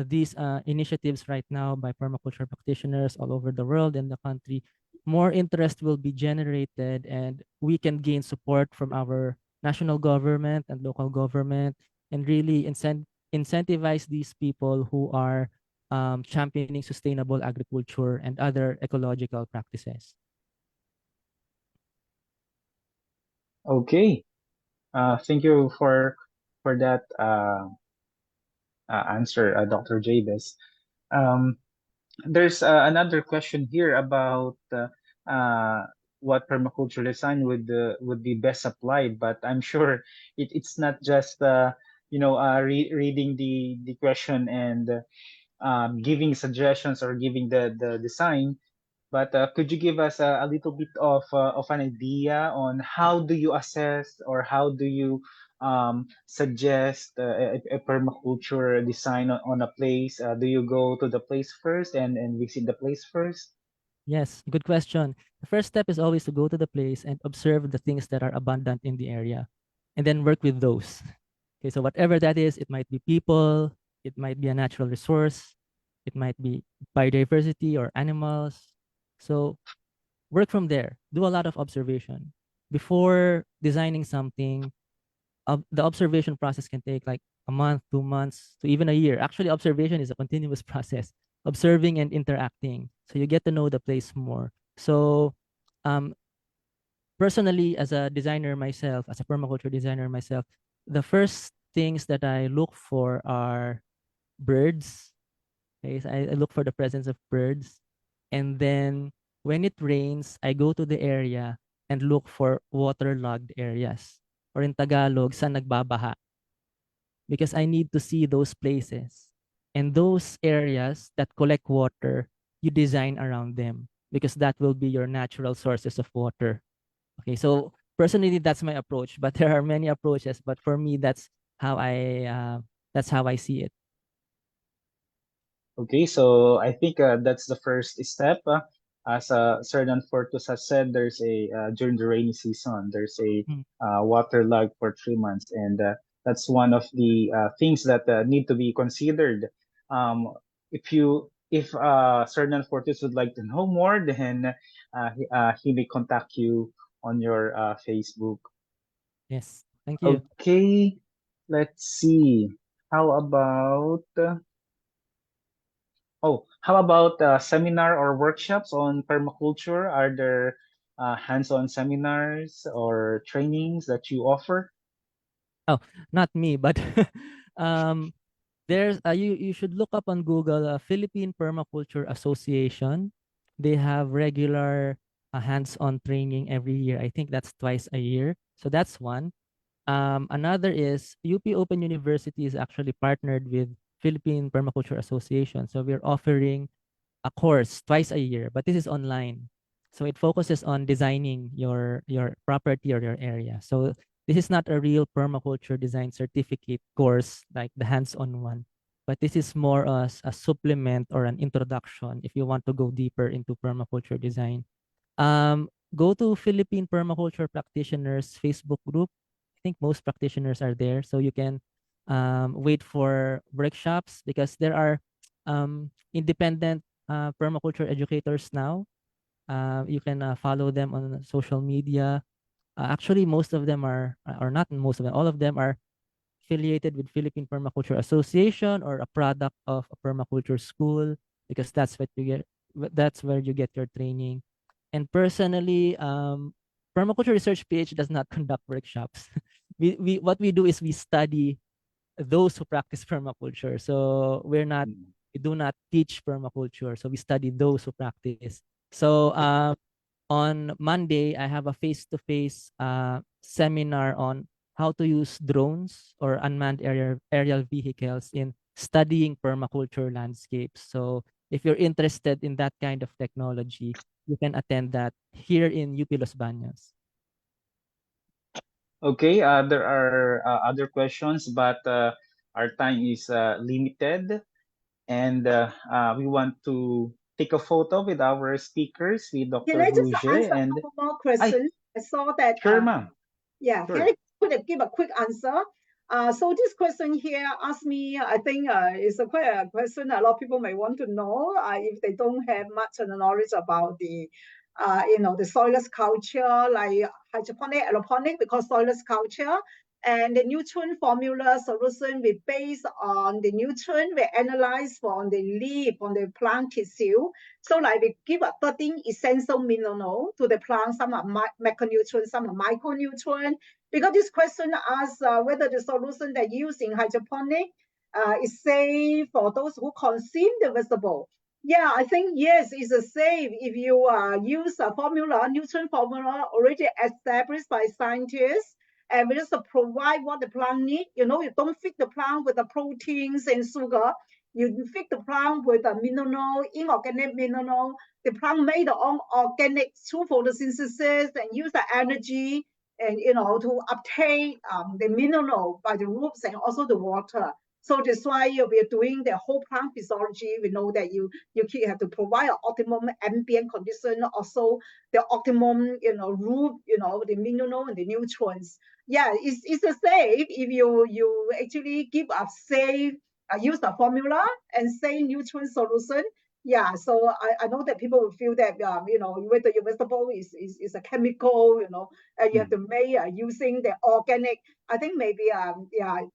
these initiatives right now by permaculture practitioners all over the world and the country, more interest will be generated and we can gain support from our national government and local government and really incentivize these people who are championing sustainable agriculture and other ecological practices. Okay. Thank you for that answer, Dr. Jabez. Um, there's another question here about uh, what permaculture design would be best applied, but I'm sure it's not just reading the question and giving suggestions or giving the design. But could you give us a little bit of an idea on how do you assess or how do you suggest a permaculture design on a place? Do you go to the place first and visit the place first? Yes, good question. The first step is always to go to the place and observe the things that are abundant in the area and then work with those. Okay, so whatever that is, it might be people, it might be a natural resource, it might be biodiversity or animals. So work from there, do a lot of observation. Before designing something, the observation process can take like a month, 2 months, to even a year. Actually, observation is a continuous process, observing and interacting. So you get to know the place more. So um, personally, as a designer myself, as a permaculture designer myself, the first things that I look for are birds. Okay, so I look for the presence of birds. And then when it rains, I go to the area and look for waterlogged areas. Or in Tagalog, saan nagbabaha because I need to see those places. And those areas that collect water, you design around them because that will be your natural sources of water. Okay, so personally, that's my approach, but there are many approaches. But for me, how I that's how I see it. Okay, so I think that's the first step. As Sir Fortus has said, there's a during the rainy season, there's a Mm. water lag for 3 months, and that's one of the things that need to be considered. If Sir Fortus would like to know more, then he may contact you on your Facebook. Yes, thank you. Okay, let's see. How about? Oh, how about seminar or workshops on permaculture? Are there hands-on seminars or trainings that you offer? Oh, not me, but um, there's you should look up on Google Philippine Permaculture Association. They have regular hands-on training every year. I think that's twice a year. So that's one. Another is UP Open University is actually partnered with Philippine Permaculture Association. So we're offering a course twice a year, but this is online. So it focuses on designing your property or your area. So this is not a real permaculture design certificate course like the hands-on one, but this is more as a supplement or an introduction if you want to go deeper into permaculture design. Go to Philippine Permaculture Practitioners Facebook group. I think most practitioners are there, so you can wait for workshops because there are independent permaculture educators now. You can follow them on social media. Actually, most of them are, or not most of them, all of them are affiliated with Philippine Permaculture Association or a product of a permaculture school because that's what you get. That's where you get your training. And personally, permaculture research PH does not conduct workshops. We what we do is we study those who practice permaculture. So we do not teach permaculture. So we study those who practice. So on Monday, I have a face-to-face seminar on how to use drones or unmanned aerial vehicles in studying permaculture landscapes. So if you're interested in that kind of technology, you can attend that here in UP Los Baños. Okay, there are other questions, but our time is limited, and we want to take a photo with our speakers, with Can Dr. I just Huje, answer a and couple more I questions? I saw that. sure, ma'am. Yeah, Sure. can I give a quick answer? So this question here asked me, I think it's quite a question a lot of people may want to know if they don't have much knowledge about the, the soilless culture, like hydroponic, aeroponic, because soilless culture. And the nutrient formula solution we base on the nutrient we analyze from the leaf, on the plant tissue. So like we give a 13 essential mineral to the plant, some are macronutrients, some are micronutrients. Because this question asks whether the solution they use in hydroponic is safe for those who consume the vegetable. Yeah, I think yes, it's safe if you use a formula, nutrient formula already established by scientists, and we just provide what the plant needs. You don't feed the plant with the proteins and sugar. You feed the plant with a mineral, inorganic mineral. The plant made their own organic through photosynthesis and use the energy and to obtain the mineral by the roots and also the water. So that's why we are doing the whole plant physiology. We know that you have to provide an optimum ambient condition, also the optimum root, the mineral and the nutrients. Yeah, it's a safe if you actually give a safe use the formula and say nutrient solution. Yeah, so I know that people will feel that whether your vegetable is a chemical, you have to make using the organic. I think maybe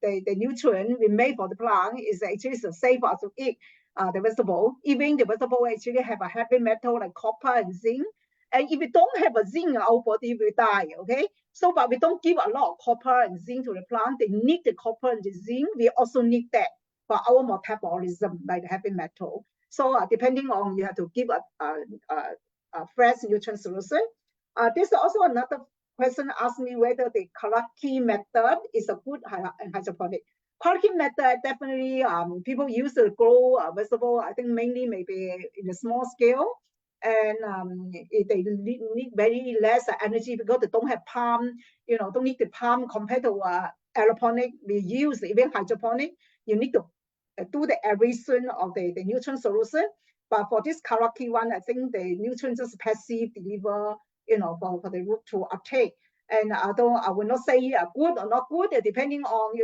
the nutrient we made for the plant is actually safe for us to eat the vegetable. Even the vegetable actually have a heavy metal like copper and zinc. And if we don't have a zinc, our body will die. Okay, so but we don't give a lot of copper and zinc to the plant. They need the copper and the zinc. We also need that for our metabolism, like the heavy metal. So depending on, you have to give a fresh nutrient solution. There's also another question asked me whether the Karaki method is a good hydroponic. Karaki method, definitely people use to grow vegetable, I think mainly maybe in a small scale. And they need very less energy because they don't have palm, don't need the palm compared to aeroponic. We use even hydroponic, you need to do the aeration of the nutrient solution. But for this Karaki one, I think the nutrient just passive deliver, for the root to uptake. And although I will not say good or not good, depending on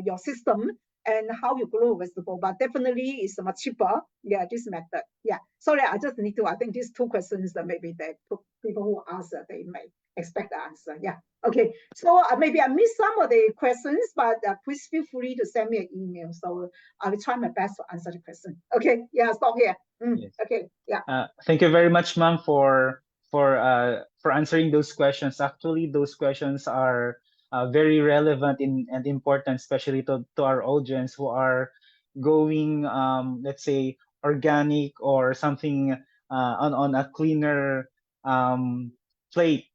your system and how you grow vegetable, but definitely it's much cheaper. Yeah, this method. Yeah. Sorry, I just need to. I think these two questions that maybe that people who answer they may expect the answer. Yeah. Okay. So maybe I missed some of the questions, but please feel free to send me an email. So I will try my best to answer the question. Okay. Yeah. Stop here. Yes. Okay. Yeah. Thank you very much, ma'am, for answering those questions. Actually, those questions are very relevant and important, especially to our audience who are going, let's say, organic or something on a cleaner plate.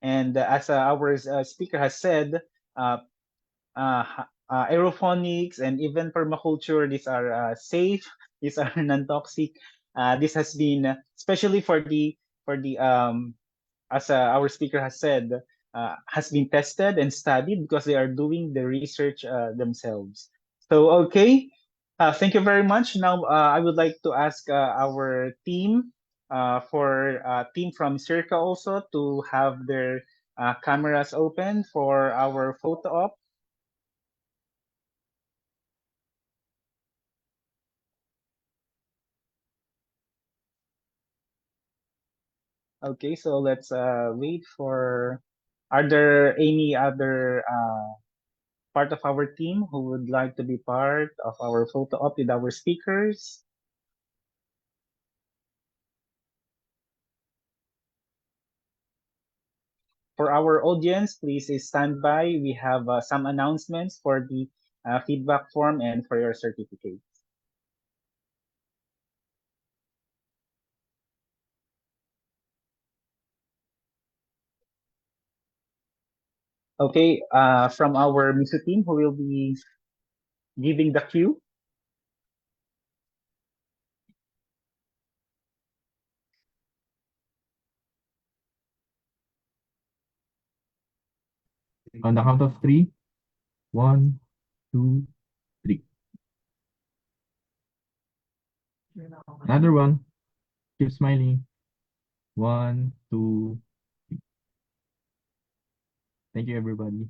And as our speaker has said, aeroponics and even permaculture, these are safe, these are non-toxic. This has been, especially for the as our speaker has said, has been tested and studied because they are doing the research themselves. So okay, thank you very much. Now I would like to ask our team for team from SEARCA also to have their cameras open for our photo op. Okay, so let's wait for. Are there any other part of our team who would like to be part of our photo op with our speakers? For our audience, please stand by. We have some announcements for the feedback form and for your certificates. Okay, from our MISO team who will be giving the cue. On the count of three. 1, 2, 3. Another one. Keep smiling. 1, 2, 3. Thank you, everybody.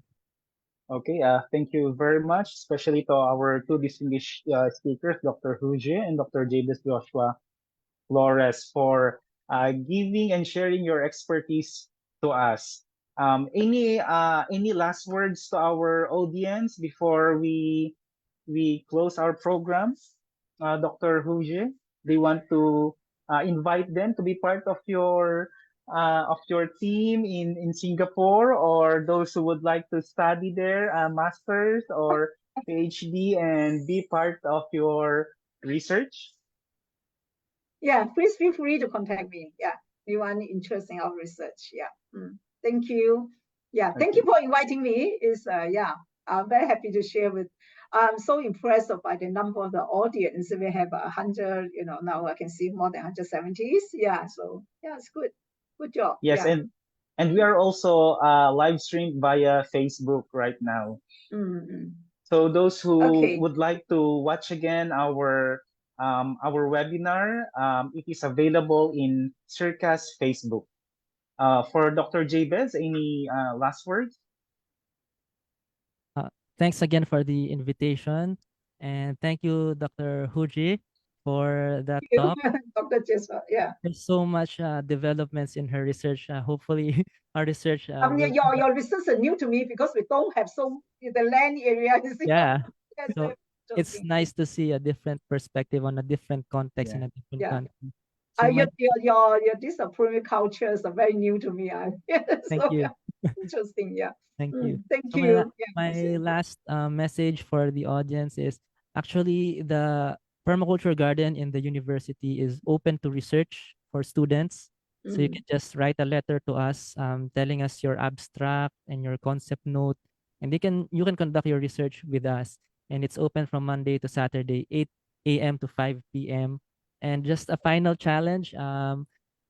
Okay, thank you very much, especially to our two distinguished speakers, Dr. Huje and Dr. Jabez Joshua Flores, for giving and sharing your expertise to us. Any last words to our audience before we close our program? Dr. Huje, do you want to invite them to be part of your team in Singapore, or those who would like to study there, masters or PhD, and be part of your research? Yeah, please feel free to contact me. Yeah, if you are interested in our research. Yeah. Thank you. Yeah, thank you for inviting me. I'm very happy to share with. I'm so impressed by the number of the audience. We have 100. Now I can see more than 170s. Yeah, so yeah, it's good. Good job. Yes, Yeah. and we are also live streamed via Facebook right now. So those who would like to watch again our webinar, it is available in SEARCA's Facebook. For Dr. Jabez, any last words? Thanks again for the invitation. And thank you, Dr. Huji, for that talk. Dr. Jesper, yeah. There's so much developments in her research. Hopefully, our research your research is new to me because we don't have the land area. Yeah. Yes, So it's nice to see a different perspective on a different context in a different country. So your this cultures are very new to me. Thank you. Interesting. Yeah. Thank you. Thank so you. My last message for the audience is actually the permaculture garden in the university is open to research for students. So you can just write a letter to us telling us your abstract and your concept note, and you can conduct your research with us. And it's open from Monday to Saturday, 8 a.m. to 5 p.m. And just a final challenge.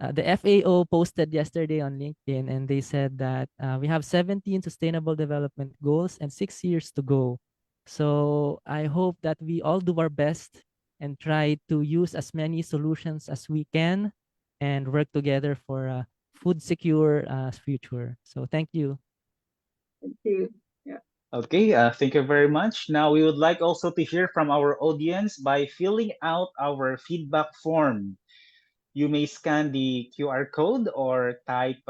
The FAO posted yesterday on LinkedIn, and they said that we have 17 sustainable development goals and 6 years to go. So I hope that we all do our best and try to use as many solutions as we can and work together for a food secure future. So thank you. Thank you. Yeah. Okay, thank you very much. Now we would like also to hear from our audience by filling out our feedback form. You may scan the QR code or type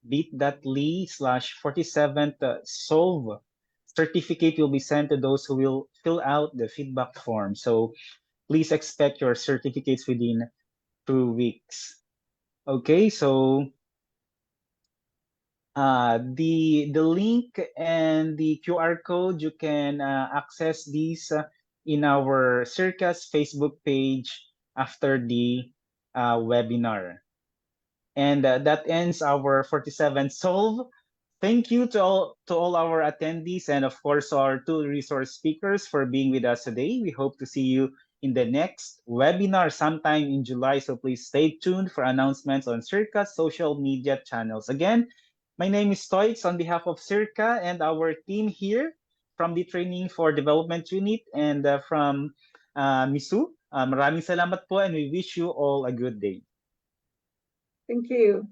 bit.ly/47th solve. Certificate will be sent to those who will fill out the feedback form. So please expect your certificates within 2 weeks. Okay, so the link and the QR code, you can access these in our SEARCA's Facebook page after the webinar. And that ends our 47 Solve. Thank you to all our attendees and of course our two resource speakers for being with us today. We hope to see you in the next webinar sometime in July. So please stay tuned for announcements on SEARCA's social media channels. Again, my name is Stoix on behalf of SEARCA and our team here from the Training for Development Unit and from MISU. Maraming salamat po and we wish you all a good day. Thank you.